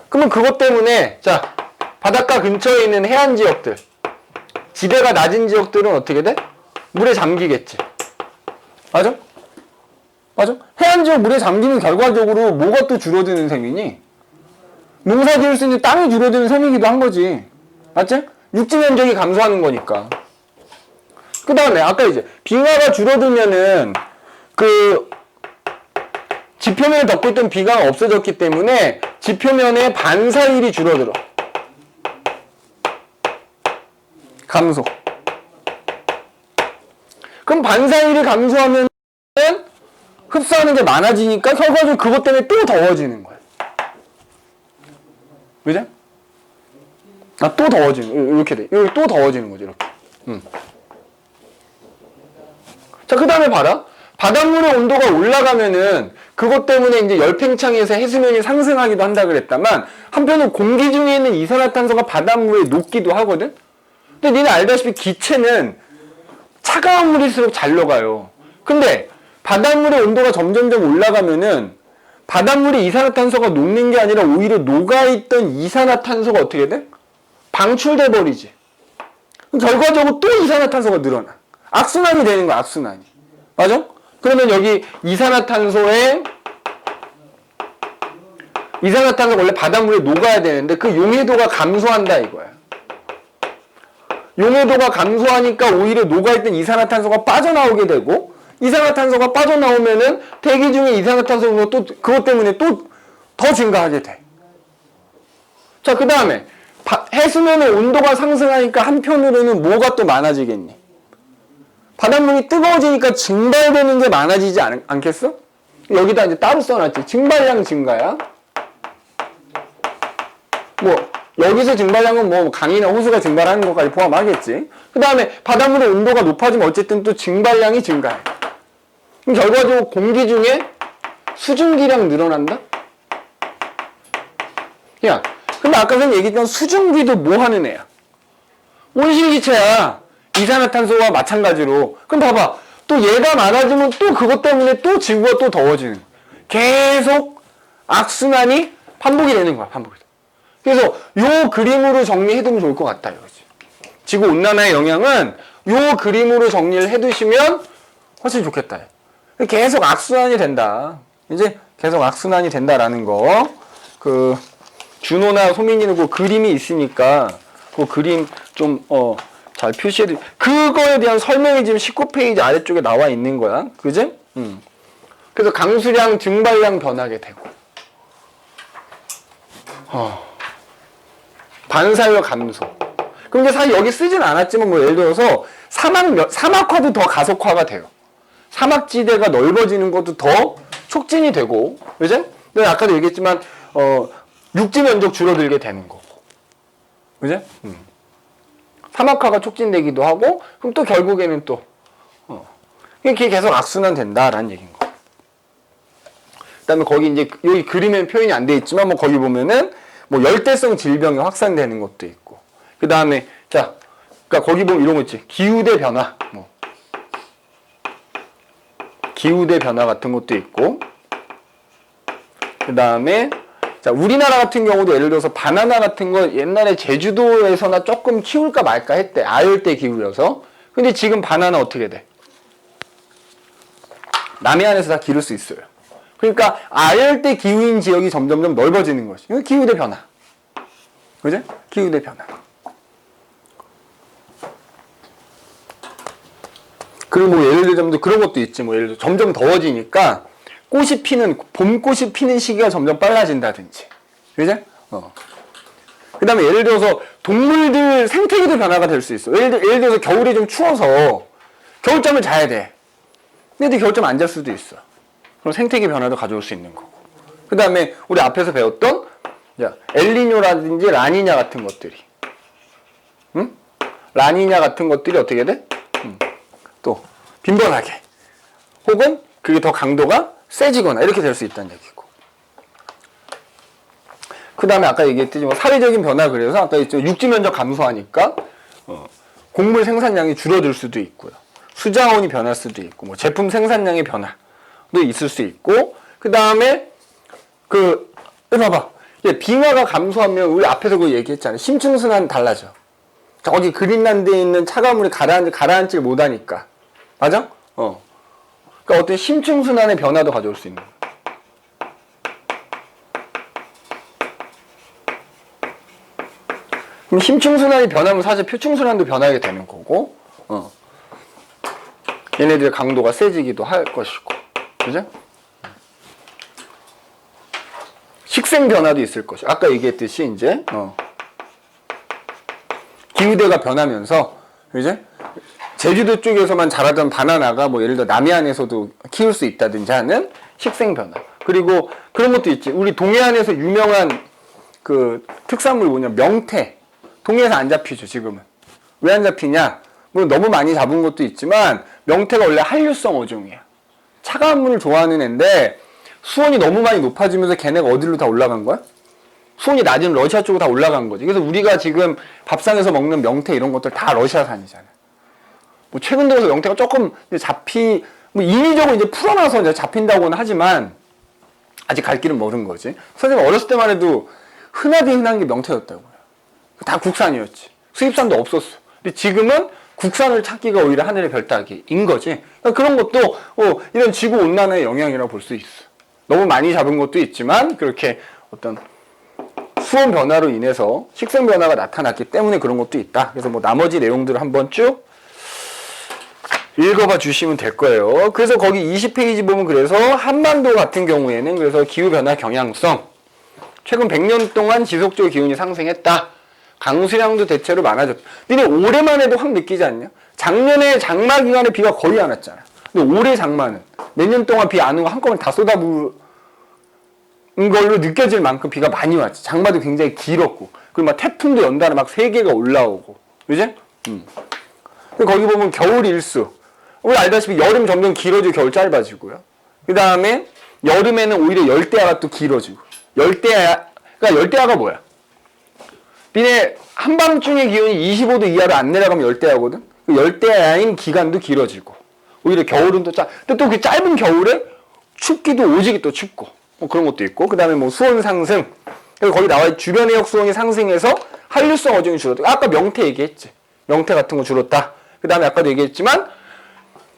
그러면 그것 때문에 자 바닷가 근처에 있는 해안 지역들 지대가 낮은 지역들은 어떻게 돼? 물에 잠기겠지. 맞아? 맞아? 해안 지역 물에 잠기면 결과적으로 뭐가 또 줄어드는 셈이니? 농사 지을 수 있는 땅이 줄어드는 셈이기도 한 거지. 맞지? 육지 면적이 감소하는 거니까. 그 다음에 아까 이제 빙하가 줄어들면은 그 지표면을 덮고 있던 빙하가 없어졌기 때문에 지표면의 반사율이 줄어들어. 감소. 그럼 반사율이 감소하면 흡수하는 게 많아지니까 결과적으로 그것 때문에 또 더워지는 거야. 그죠? 아, 또 더워지는, 이렇게 돼. 여기 또 더워지는 거죠, 이렇게. 자, 그 다음에 봐라. 바닷물의 온도가 올라가면은 그것 때문에 이제 열팽창에서 해수면이 상승하기도 한다 그랬다만 한편으로 공기 중에 있는 이산화탄소가 바닷물에 녹기도 하거든? 근데 니네 알다시피 기체는 차가운 물일수록 잘 녹아요. 근데 바닷물의 온도가 점점점 올라가면은 바닷물에 이산화탄소가 녹는 게 아니라 오히려 녹아있던 이산화탄소가 어떻게 돼? 방출돼 버리지. 결과적으로 또 이산화탄소가 늘어나. 악순환이 되는 거야, 악순환이. 맞아? 그러면 여기 이산화탄소가 원래 바닷물에 녹아야 되는데 그 용해도가 감소한다 이거야. 용해도가 감소하니까 오히려 녹아있던 이산화탄소가 빠져나오게 되고 이산화탄소가 빠져나오면은 대기 중에 이산화탄소가 또 그것 때문에 또 더 증가하게 돼. 자, 그 다음에 해수면의 온도가 상승하니까 한편으로는 뭐가 또 많아지겠니? 바닷물이 뜨거워지니까 증발되는 게 많아지지 않겠어? 여기다 이제 따로 써놨지. 증발량 증가야. 뭐 여기서 증발량은 뭐 강이나 호수가 증발하는 것까지 포함하겠지. 그 다음에 바닷물의 온도가 높아지면 어쨌든 또 증발량이 증가해. 그럼 결과적으로 공기 중에 수증기량 늘어난다? 야, 근데 아까 전에 얘기했던 수증기도 뭐 하는 애야? 온실기체야. 이산화탄소와 마찬가지로. 그럼 봐봐. 또 얘가 많아지면 또 그것 때문에 또 지구가 또 더워지는 거야. 계속 악순환이 반복이 되는 거야, 반복이. 그래서 요 그림으로 정리해두면 좋을 것 같다, 이거지. 지구온난화의 영향은 요 그림으로 정리를 해두시면 훨씬 좋겠다. 계속 악순환이 된다. 이제 계속 악순환이 된다라는 거. 그, 준호나 소민이는 그 그림이 있으니까 그 그림 좀, 잘 표시해드. 그거에 대한 설명이 지금 19페이지 아래쪽에 나와 있는 거야. 그지? 그래서 강수량, 증발량 변하게 되고. 반사율 감소. 근데 사실 여기 쓰진 않았지만 뭐 예를 들어서 사막화도 더 가속화가 돼요. 사막지대가 넓어지는 것도 더 촉진이 되고, 그지? 근데 아까도 얘기했지만 육지 면적 줄어들게 되는 거고, 그지? 사막화가 촉진되기도 하고, 그럼 또 결국에는 또 이게 계속 악순환 된다라는 얘기인 거. 그다음에 거기 이제 여기 그림에는 표현이 안 돼 있지만 뭐 거기 보면은 뭐 열대성 질병이 확산되는 것도 있고, 그 다음에 자, 그러니까 거기 보면 이런 거 있지. 기후대 변화, 뭐 기후대 변화 같은 것도 있고, 그 다음에 자, 우리나라 같은 경우도 예를 들어서 바나나 같은 거 옛날에 제주도에서나 조금 키울까 말까 했대. 아열대 기후여서. 근데 지금 바나나 어떻게 돼? 남해안에서 다 기를 수 있어요. 그러니까 아열대 기후인 지역이 점점점 넓어지는 것이. 이거 기후대 변화. 그죠? 기후대 변화. 그리고 뭐 예를 들자면 그런 것도 있지. 뭐 예를 들어 점점 더워지니까 봄꽃이 피는 시기가 점점 빨라진다든지. 그죠? 그 다음에 예를 들어서 동물들 생태계도 변화가 될 수 있어. 예를 들어서 겨울에 좀 추워서 겨울잠을 자야 돼. 근데 겨울잠 안 잘 수도 있어. 그럼 생태계 변화도 가져올 수 있는 거고. 그 다음에 우리 앞에서 배웠던 엘니뇨라든지 라니냐 같은 것들이. 응? 라니냐 같은 것들이 어떻게 돼? 또 빈번하게. 혹은 그게 더 강도가 세지거나 이렇게 될 수 있다는 얘기고. 그 다음에 아까 얘기했듯이 뭐 사회적인 변화 그래서 아까 있죠. 육지 면적 감소하니까 곡물 생산량이 줄어들 수도 있고요. 수자원이 변할 수도 있고 뭐 제품 생산량의 변화도 있을 수 있고 그 다음에 봐봐. 빙하가 감소하면 우리 앞에서 그 얘기했잖아요. 심층순환 달라져. 저기 그린란드에 있는 차가운 물이 가라앉질 못하니까. 맞아? 그러니까 어떤 심층순환의 변화도 가져올 수 있는 거야. 그럼 심층순환이 변하면 사실 표층순환도 변하게 되는 거고, 얘네들의 강도가 세지기도 할 것이고, 그죠? 식생 변화도 있을 것이고, 아까 얘기했듯이 이제, 기후대가 변하면서, 이제, 제주도 쪽에서만 자라던 바나나가 뭐 예를 들어 남해안에서도 키울 수 있다든지 하는 식생 변화. 그리고 그런 것도 있지. 우리 동해안에서 유명한 그 특산물 뭐냐, 명태. 동해에서 안 잡히죠, 지금은. 왜 안 잡히냐? 물론 너무 많이 잡은 것도 있지만, 명태가 원래 한류성 어종이야. 차가운 물을 좋아하는 애인데, 수온이 너무 많이 높아지면서 걔네가 어디로 다 올라간 거야? 수온이 낮은 러시아 쪽으로 다 올라간 거지. 그래서 우리가 지금 밥상에서 먹는 명태 이런 것들 다 러시아산이잖아. 뭐 최근 들어서 명태가 조금 뭐 인위적으로 이제 풀어놔서 이제 잡힌다고는 하지만, 아직 갈 길은 멀은 거지. 선생님 어렸을 때만 해도 흔한 게 명태였다고요. 다 국산이었지. 수입산도 없었어. 근데 지금은 국산을 찾기가 오히려 하늘의 별 따기인 거지. 그러니까 그런 것도 이런 지구 온난화의 영향이라고 볼 수 있어. 너무 많이 잡은 것도 있지만 그렇게 어떤 수온 변화로 인해서 식생 변화가 나타났기 때문에 그런 것도 있다. 그래서 뭐 나머지 내용들을 한번 쭉 읽어봐 주시면 될 거예요. 그래서 거기 20페이지 보면 그래서 한반도 같은 경우에는 그래서 기후변화 경향성 최근 100년 동안 지속적으로 기온이 상승했다. 강수량도 대체로 많아졌다. 니네 올해만 해도 확 느끼지 않냐? 작년에 장마 기간에 비가 거의 안 왔잖아. 근데 올해 장마는 몇 년 동안 비 안 오고 한꺼번에 다 쏟아부은 걸로 느껴질 만큼 비가 많이 왔지. 장마도 굉장히 길었고. 그리고 막 태풍도 연달아 막 3개가 올라오고. 그지? 거기 보면 겨울 일수. 우리 알다시피 여름 점점 길어지고 겨울 짧아지고요. 그 다음에 여름에는 오히려 열대야가 또 길어지고. 그러니까 열대야가 뭐야? 니네 한밤중에 기온이 25도 이하로 안 내려가면 열대야거든? 그 열대야인 기간도 길어지고. 오히려 겨울은 또 근데 또 그 짧은 겨울에 춥기도 오지게 또 춥고. 뭐 그런 것도 있고. 그 다음에 뭐 수온 상승. 그래서 거기 나와 주변 해역 수온이 상승해서 한류성 어종이 줄었다. 아까 명태 얘기했지. 명태 같은 거 줄었다. 그 다음에 아까도 얘기했지만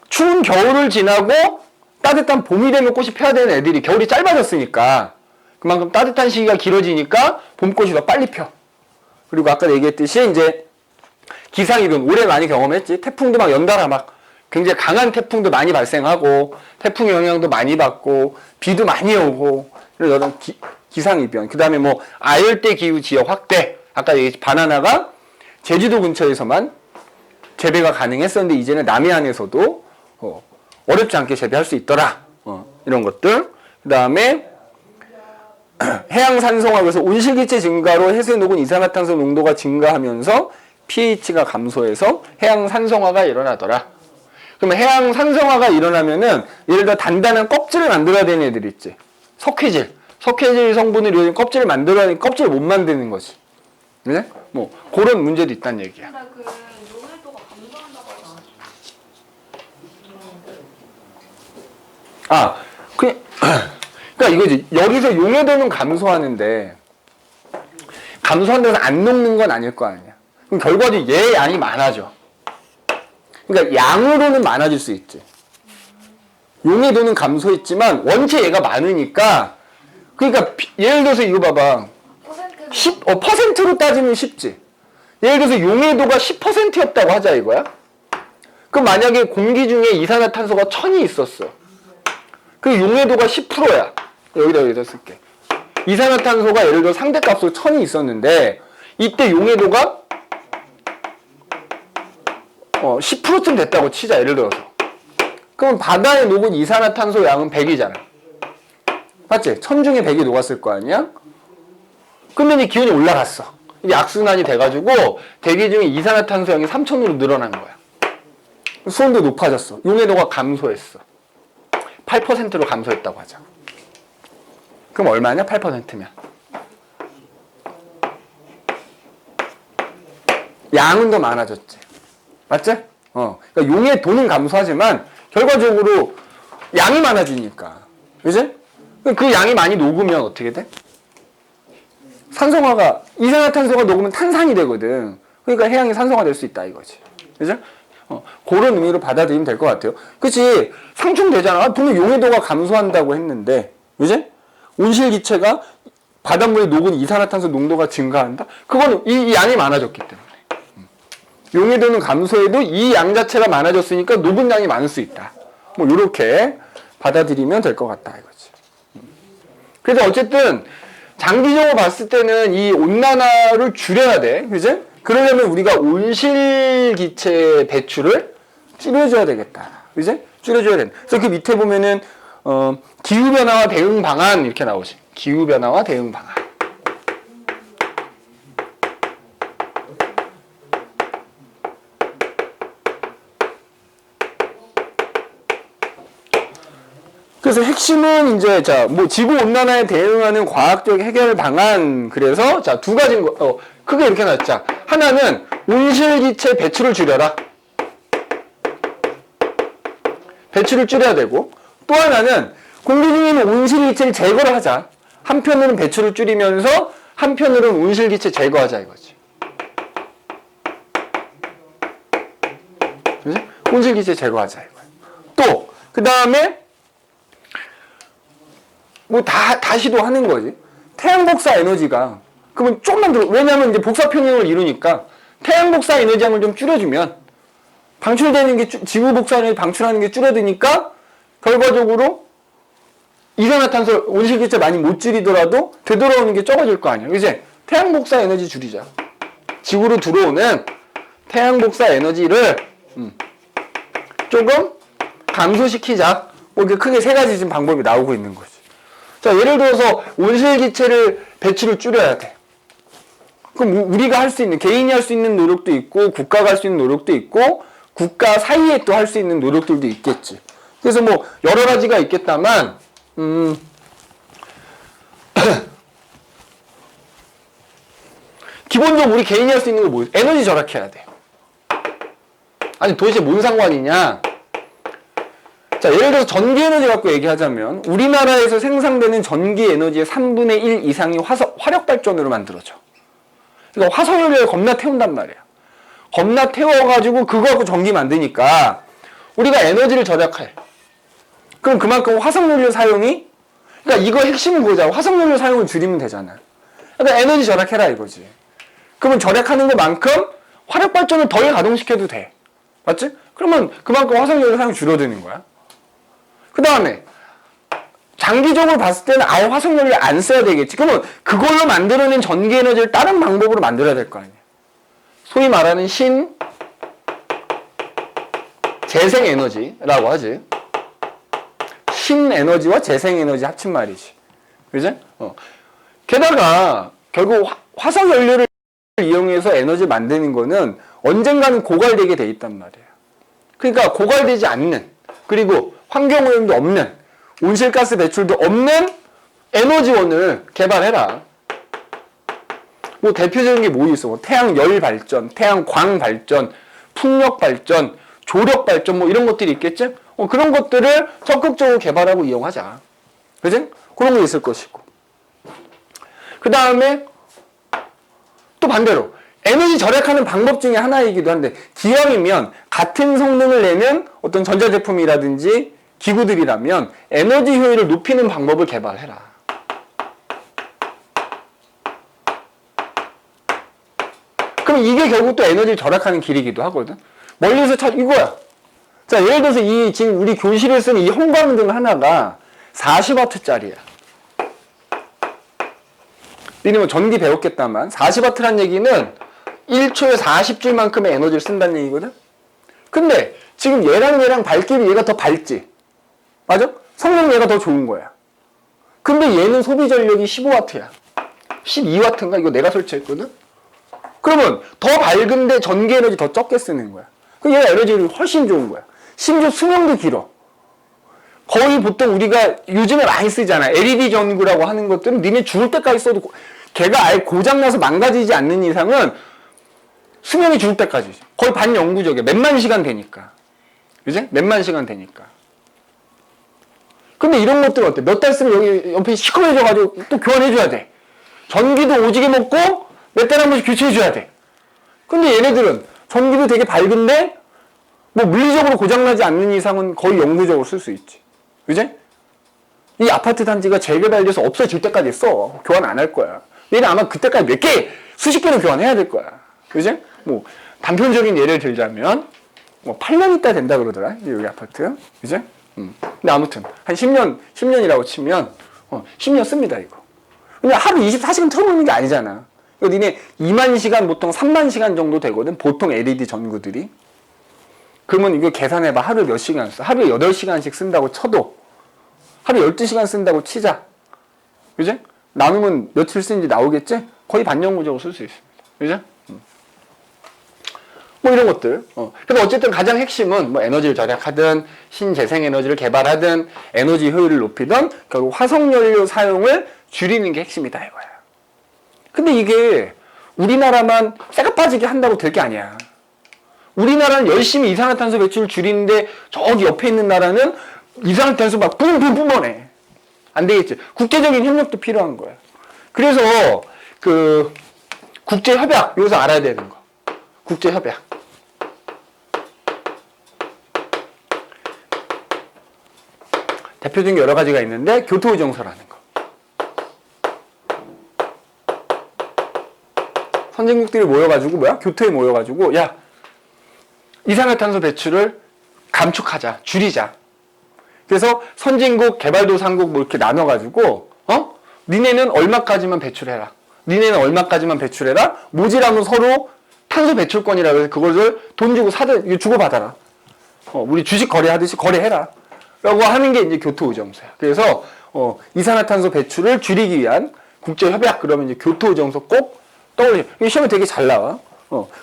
추운 겨울을 지나고 따뜻한 봄이 되면 꽃이 펴야 되는 애들이 겨울이 짧아졌으니까 그만큼 따뜻한 시기가 길어지니까 봄꽃이 더 빨리 펴. 그리고 아까 얘기했듯이 이제 기상이변 올해 많이 경험했지. 태풍도 막 연달아 막 굉장히 강한 태풍도 많이 발생하고 태풍 영향도 많이 받고 비도 많이 오고 이런 기상이변. 그 다음에 뭐 아열대 기후 지역 확대. 아까 얘기했지 바나나가 제주도 근처에서만 재배가 가능했었는데 이제는 남해안에서도 어렵지 않게 재배할 수 있더라. 이런 것들. 그 다음에 해양 산성화 그래서 온실기체 증가로 해수에 녹은 이산화탄소 농도가 증가하면서 pH가 감소해서 해양 산성화가 일어나더라. 그러면 해양 산성화가 일어나면은 예를 들어 단단한 껍질을 만들어야 되는 애들 있지. 석회질 성분을 이용해 껍질을 만들어야 되는 껍질을 못 만드는 거지. 그래? 뭐 그런 문제도 있다는 얘기야. 근데 그 용해도가 감소한다고 하지 그러니까 이거지. 여기서 용해도는 감소하는데 감소한다고 해서 안 녹는 건 아닐 거 아니야. 그럼 결과적으로 얘 양이 많아져. 그러니까 양으로는 많아질 수 있지. 용해도는 감소했지만 원체 얘가 많으니까 그러니까 예를 들어서 이거 봐봐. 퍼센트가 퍼센트로 따지면 쉽지. 예를 들어서 용해도가 10%였다고 하자 이거야. 그럼 만약에 공기 중에 이산화탄소가 1000이 있었어. 그 용해도가 10%야. 여기다 쓸게. 이산화탄소가 예를 들어 상대값으로 1000이 있었는데 이때 용해도가 10%쯤 됐다고 치자. 예를 들어서. 그럼 바다에 녹은 이산화탄소 양은 100이잖아. 맞지? 1000 중에 100이 녹았을 거 아니야? 근데 이 기온이 올라갔어. 이게 악순환이 돼가지고 대기 중에 이산화탄소 양이 3000으로 늘어난 거야. 수온도 높아졌어. 용해도가 감소했어. 8%로 감소했다고 하자. 그럼 얼마냐? 8%면. 양은 더 많아졌지. 맞지? 그러니까 용해도는 감소하지만 결과적으로 양이 많아지니까. 그지? 그 양이 많이 녹으면 어떻게 돼? 산성화가, 이산화탄소가 녹으면 탄산이 되거든. 그러니까 해양이 산성화 될 수 있다 이거지. 그죠? 그런 의미로 받아들이면 될 것 같아요. 그치? 상충되잖아. 분명 용해도가 감소한다고 했는데, 그지? 온실기체가 바닷물에 녹은 이산화탄소 농도가 증가한다? 그거는 이 양이 많아졌기 때문에. 용해도는 감소해도 이 양 자체가 많아졌으니까 녹은 양이 많을 수 있다. 뭐, 요렇게 받아들이면 될 것 같다 이거지. 그래서 어쨌든, 장기적으로 봤을 때는 이 온난화를 줄여야 돼. 그지? 그러려면 우리가 온실기체 배출을 줄여줘야 되겠다. 그지? 줄여줘야 된다. 그래서 그 밑에 보면은, 기후변화와 대응 방안 이렇게 나오지. 기후변화와 대응 방안. 그래서 핵심은 이제 지구 온난화에 대응하는 과학적 해결 방안. 그래서 두 가지인 거 크게 이렇게 놨자. 하나는 온실기체 배출을 줄여라. 배출을 줄여야 되고, 또 하나는 공기 중에 있는 온실기체를 제거를 하자. 한편으로는 배출을 줄이면서 한편으로는 온실기체 제거하자 이거지. 그지? 온실기체 제거하자 이거야. 또 그 다음에 다시도 하는 거지. 태양 복사 에너지가, 그러면 조금만 왜냐면 이제 복사 평형을 이루니까 태양 복사 에너지량을 좀 줄여주면 방출되는 게, 지구 복사 에너지 방출하는 게 줄어드니까 결과적으로 이산화탄소 온실기체 많이 못 줄이더라도 되돌아오는 게 적어질 거 아니야. 그지? 태양 복사 에너지 줄이자. 지구로 들어오는 태양 복사 에너지를 조금 감소시키자. 뭐 이렇게 크게 세 가지 지금 방법이 나오고 있는 거지. 자, 예를 들어서 온실기체를 배출을 줄여야 돼. 그럼 우리가 할 수 있는, 개인이 할 수 있는 노력도 있고, 국가가 할 수 있는 노력도 있고, 국가 사이에 또 할 수 있는 노력들도 있겠지. 그래서 뭐 여러 가지가 있겠다만, 기본적으로 우리 개인이 할 수 있는 거 뭐예요? 에너지 절약해야 돼. 아니 도대체 뭔 상관이냐? 자, 예를 들어서 전기 에너지 갖고 얘기하자면 우리나라에서 생산되는 전기 에너지의 3분의 1 이상이 화력 발전으로 만들어져. 그러니까 화석연료를 겁나 태운단 말이야. 겁나 태워가지고 그거 갖고 전기 만드니까 우리가 에너지를 절약해. 그럼 그만큼 화석연료 사용이, 그러니까 이거 핵심은 뭐죠? 화석연료 사용을 줄이면 되잖아. 그러니까 에너지 절약해라 이거지. 그러면 절약하는 것만큼 화력 발전을 덜 가동시켜도 돼. 맞지? 그러면 그만큼 화석연료 사용이 줄어드는 거야. 그 다음에 장기적으로 봤을 때는 아예 화석연료를 안 써야 되겠지. 그러면 그걸로 만들어낸 전기에너지를 다른 방법으로 만들어야 될 거 아니야. 소위 말하는 재생에너지라고 하지. 신에너지와 재생에너지 합친 말이지. 그지? 게다가 결국 화석연료를 이용해서 에너지를 만드는 거는 언젠가는 고갈되게 돼 있단 말이야. 그러니까 고갈되지 않는, 그리고 환경오염도 없는, 온실가스 배출도 없는 에너지원을 개발해라. 뭐 대표적인 게 뭐 있어? 뭐 태양열 발전, 태양광 발전, 풍력 발전, 조력 발전 뭐 이런 것들이 있겠지? 그런 것들을 적극적으로 개발하고 이용하자. 그지? 그런 거 있을 것이고. 그 다음에 또 반대로 에너지 절약하는 방법 중에 하나이기도 한데, 기왕이면 같은 성능을 내는 어떤 전자제품이라든지 기구들이라면 에너지 효율을 높이는 방법을 개발해라. 그럼 이게 결국 또 에너지를 절약하는 길이기도 하거든. 멀리서 이거야. 자, 예를 들어서 이 지금 우리 교실에 쓰는 이 형광등 하나가 40W짜리야. 니네 뭐 전기 배웠겠다만 40W란 얘기는 1초에 40줄만큼의 에너지를 쓴다는 얘기거든. 근데 지금 얘랑 밝기는 얘가 더 밝지. 맞아? 성능 얘가 더 좋은 거야. 근데 얘는 소비 전력이 15W야. 12W인가? 이거 내가 설치했거든? 그러면 더 밝은데 전기 에너지 더 적게 쓰는 거야. 그럼 얘가 에너지를 훨씬 좋은 거야. 심지어 수명도 길어. 거의 보통 우리가 요즘에 많이 쓰잖아. LED 전구라고 하는 것들은 니네 죽을 때까지 써도 걔가 아예 고장나서 망가지지 않는 이상은 수명이 죽을 때까지. 거의 반영구적이야. 몇만 시간 되니까. 그지? 몇만 시간 되니까. 근데 이런 것들은 어때? 몇 달 쓰면 여기 옆에 시커매져가지고 또 교환해줘야 돼. 전기도 오지게 먹고 몇 달에 한 번씩 교체해줘야 돼. 근데 얘네들은 전기도 되게 밝은데 뭐 물리적으로 고장나지 않는 이상은 거의 영구적으로 쓸 수 있지. 그지? 이 아파트 단지가 재개발돼서 없어질 때까지 써. 교환 안 할 거야. 얘는 아마 그때까지 몇 개, 수십 개는 교환해야 될 거야. 그지? 뭐 단편적인 예를 들자면 뭐 8년 있다 된다 그러더라. 여기 아파트. 그지? 근데 아무튼 한 10년이라고 치면 10년 씁니다, 이거. 근데 하루 24시간 틀어놓는 게 아니잖아. 이거 니네 2만 시간, 보통 3만 시간 정도 되거든. 보통 LED 전구들이. 그러면 이거 계산해봐. 하루에 몇 시간 써? 하루에 8시간씩 쓴다고 쳐도 하루에 12시간 쓴다고 치자. 그지? 나누면 며칠 쓰는지 나오겠지? 거의 반영구적으로 쓸 수 있습니다. 그지? 뭐 이런 것들. 근데 어쨌든 가장 핵심은 뭐 에너지를 절약하든 신재생 에너지를 개발하든 에너지 효율을 높이든 결국 화석연료 사용을 줄이는 게 핵심이다 이거야. 근데 이게 우리나라만 쇠가 빠지게 한다고 될 게 아니야. 우리나라는 열심히 이산화탄소 배출을 줄이는데 저기 옆에 있는 나라는 이산화탄소 막 뿜뿜 뿜어내. 안 되겠지. 국제적인 협력도 필요한 거야. 그래서 그 국제협약, 여기서 알아야 되는 거. 국제협약. 대표적인 여러 가지가 있는데 교토의정서라는 거. 선진국들이 모여가지고 교토에 모여가지고 야, 이산화탄소 배출을 감축하자, 줄이자. 그래서 선진국, 개발도상국 뭐 이렇게 나눠가지고 니네는 얼마까지만 배출해라. 니네는 얼마까지만 배출해라. 모자라면 서로 탄소 배출권이라고 해서 그것을 돈 주고 사든 주고받아라. 우리 주식 거래하듯이 거래해라. 라고 하는 게 이제 교토의정서야. 그래서 이산화탄소 배출을 줄이기 위한 국제협약, 그러면 이제 교토의정서 꼭 떠올려. 이 시험에 되게 잘 나와.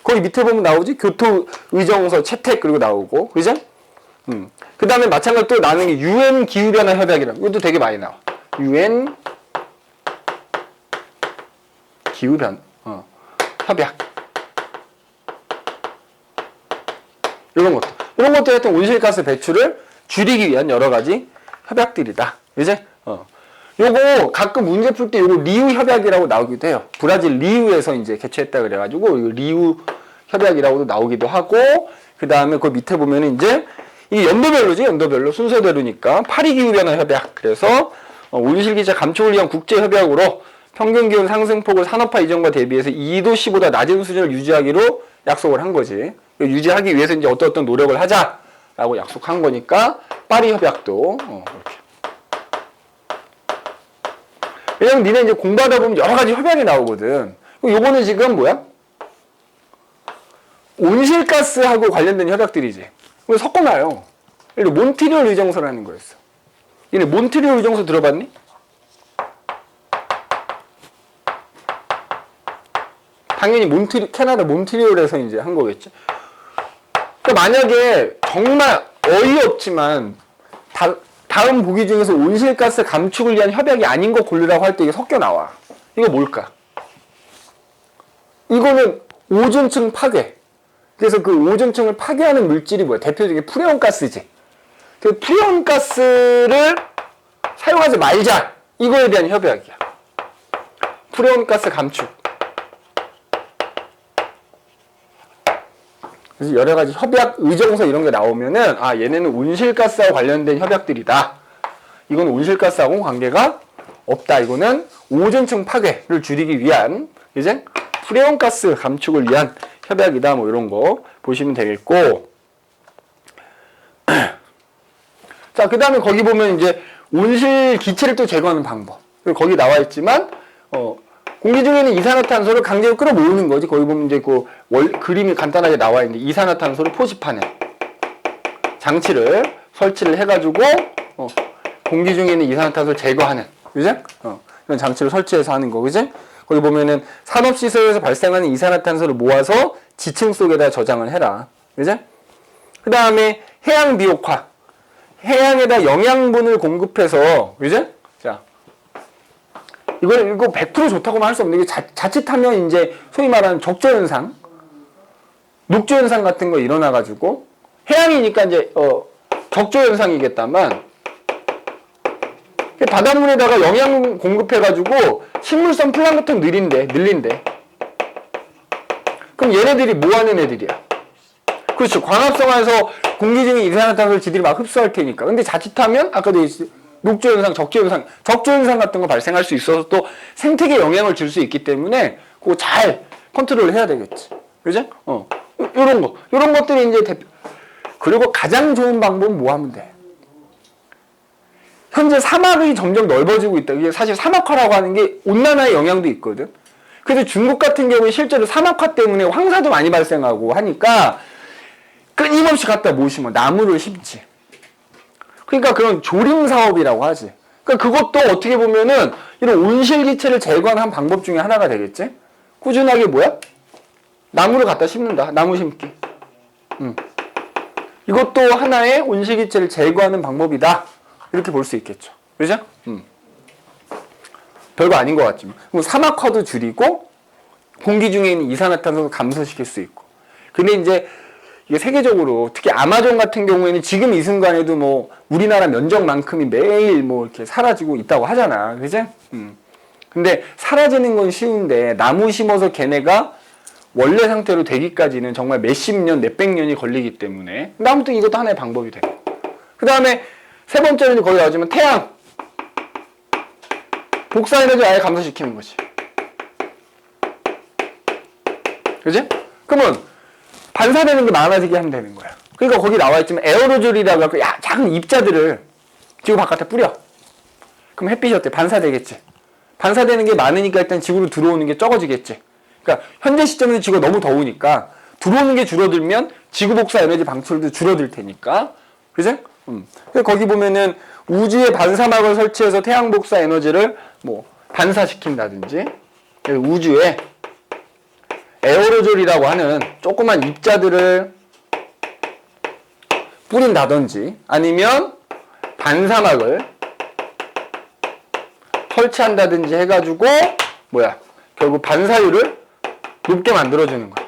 거기 밑에 보면 나오지? 교토의정서 채택 그리고 나오고. 그죠? 그 다음에 마찬가지로 또 나오는 게 UN 기후변화 협약이라고. 이것도 되게 많이 나와. UN 기후변화 협약. 이런 것도. 이런 것도 하여튼 온실가스 배출을 줄이기 위한 여러 가지 협약들이다. 이제 요거 가끔 문제 풀 때 요거 리우 협약이라고 나오기도 해요. 브라질 리우에서 이제 개최했다 그래가지고 이거 리우 협약이라고도 나오기도 하고, 그 다음에 그 밑에 보면은 이제 이게 연도별로지, 연도별로 순서대로니까 파리 기후변화 협약. 그래서 온실기체 감축을 위한 국제 협약으로 평균 기온 상승폭을 산업화 이전과 대비해서 2도씨보다 낮은 수준을 유지하기로 약속을 한 거지. 유지하기 위해서 이제 어떤 노력을 하자라고 약속한 거니까 파리 협약도 이렇게. 왜냐면 니네 이제 공부하다 보면 여러 가지 협약이 나오거든. 요거는 지금 뭐야? 온실가스하고 관련된 협약들이지. 그걸 섞어놔요. 예를 들어 몬트리올 의정서라는 거였어. 얘네 몬트리올 의정서 들어봤니? 당연히 캐나다 몬트리올에서 이제 한 거겠지. 그러니까 만약에 정말 어이없지만 다음 보기 중에서 온실가스 감축을 위한 협약이 아닌 거 고르라고 할 때 이게 섞여 나와. 이거 뭘까? 이거는 오존층 파괴. 그래서 그 오존층을 파괴하는 물질이 뭐야? 대표적인 프레온가스지. 그 프레온가스를 사용하지 말자. 이거에 대한 협약이야. 프레온가스 감축. 그래서 여러 가지 협약, 의정서 이런 게 나오면은 얘네는 온실가스와 관련된 협약들이다. 이건 온실가스하고는 관계가 없다. 이거는 오존층 파괴를 줄이기 위한 이제 프레온가스 감축을 위한 협약이다. 뭐 이런 거 보시면 되겠고. 자, 그 다음에 거기 보면 이제 온실 기체를 또 제거하는 방법. 그리고 거기 나와 있지만, 공기 중에 있는 이산화탄소를 강제로 끌어모으는 거지. 거기 보면 이제 그 그림이 간단하게 나와 있는데, 이산화탄소를 포집하는 장치를 설치를 해가지고, 공기 중에 있는 이산화탄소를 제거하는, 그지? 이런 장치를 설치해서 하는 거, 그지? 거기 보면은 산업시설에서 발생하는 이산화탄소를 모아서 지층 속에다 저장을 해라. 그지? 그 다음에 해양 비옥화. 해양에다 영양분을 공급해서, 그지? 자, 이거 100% 좋다고만 할 수 없는 게 자칫하면 이제 소위 말하는 적조현상, 녹조현상 같은 거 일어나가지고, 해양이니까 이제, 적조현상이겠다만, 바닷물에다가 영양 공급해가지고 식물성 플랑크톤 늘린대. 그럼 얘네들이 뭐 하는 애들이야? 그렇죠. 광합성화해서 공기 중에 이산화탄소를 지들이 막 흡수할 테니까. 근데 자칫하면 아까도 얘기했듯이 녹조현상, 적조현상 같은 거 발생할 수 있어서 또 생태계에 영향을 줄 수 있기 때문에 그거 잘 컨트롤을 해야 되겠지. 그죠? 요런 것들이 이제 대표. 그리고 가장 좋은 방법은 뭐 하면 돼? 현재 사막이 점점 넓어지고 있다. 이게 사실 사막화라고 하는 게 온난화의 영향도 있거든. 그래서 중국 같은 경우에 실제로 사막화 때문에 황사도 많이 발생하고 하니까 끊임없이 갖다 모시면 나무를 심지. 그러니까 그런 조림 사업이라고 하지. 그러니까 그것도 어떻게 보면은 이런 온실기체를 제거하는 한 방법 중에 하나가 되겠지. 꾸준하게 뭐야? 나무를 갖다 심는다. 나무 심기. 이것도 하나의 온실기체를 제거하는 방법이다. 이렇게 볼 수 있겠죠. 그죠? 별거 아닌 것 같지만. 그럼 사막화도 줄이고, 공기 중에 있는 이산화탄소도 감소시킬 수 있고. 근데 이제, 이게 세계적으로, 특히 아마존 같은 경우에는 지금 이 순간에도 뭐, 우리나라 면적만큼이 매일 뭐, 이렇게 사라지고 있다고 하잖아. 그죠? 근데 사라지는 건 쉬운데, 나무 심어서 걔네가 원래 상태로 되기까지는 정말 몇십 년, 몇백 년이 걸리기 때문에. 근데 아무튼 이것도 하나의 방법이 돼. 그 다음에, 세 번째는 거기 나오지만 태양 복사에너지 아예 감소시키는 거지. 그지? 그러면 반사되는 게 많아지게 하면 되는 거야. 그러니까 거기 나와 있지만 에어로졸이라고 하고 작은 입자들을 지구 바깥에 뿌려. 그럼 햇빛이 어때? 반사되겠지. 반사되는 게 많으니까 일단 지구로 들어오는 게 적어지겠지. 그러니까 현재 시점에서 지구가 너무 더우니까 들어오는 게 줄어들면 지구 복사 에너지 방출도 줄어들 테니까. 그지? 그래서 거기 보면은 우주에 반사막을 설치해서 태양 복사 에너지를 뭐 반사시킨다든지 우주에 에어로졸이라고 하는 조그만 입자들을 뿌린다든지 아니면 반사막을 설치한다든지 해가지고 뭐야 결국 반사율을 높게 만들어주는 거야.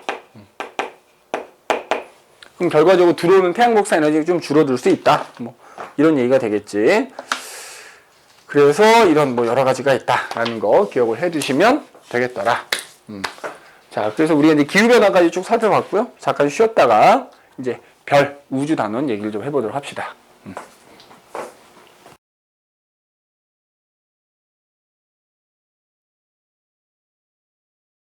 그럼 결과적으로 들어오는 태양 복사 에너지가 좀 줄어들 수 있다. 뭐 이런 얘기가 되겠지. 그래서 이런 뭐 여러 가지가 있다라는 거 기억을 해두시면 되겠더라. 자, 그래서 우리가 이제 기후변화까지 쭉 살펴봤고요. 잠깐 쉬었다가 이제 별, 우주 단원 얘기를 좀 해보도록 합시다.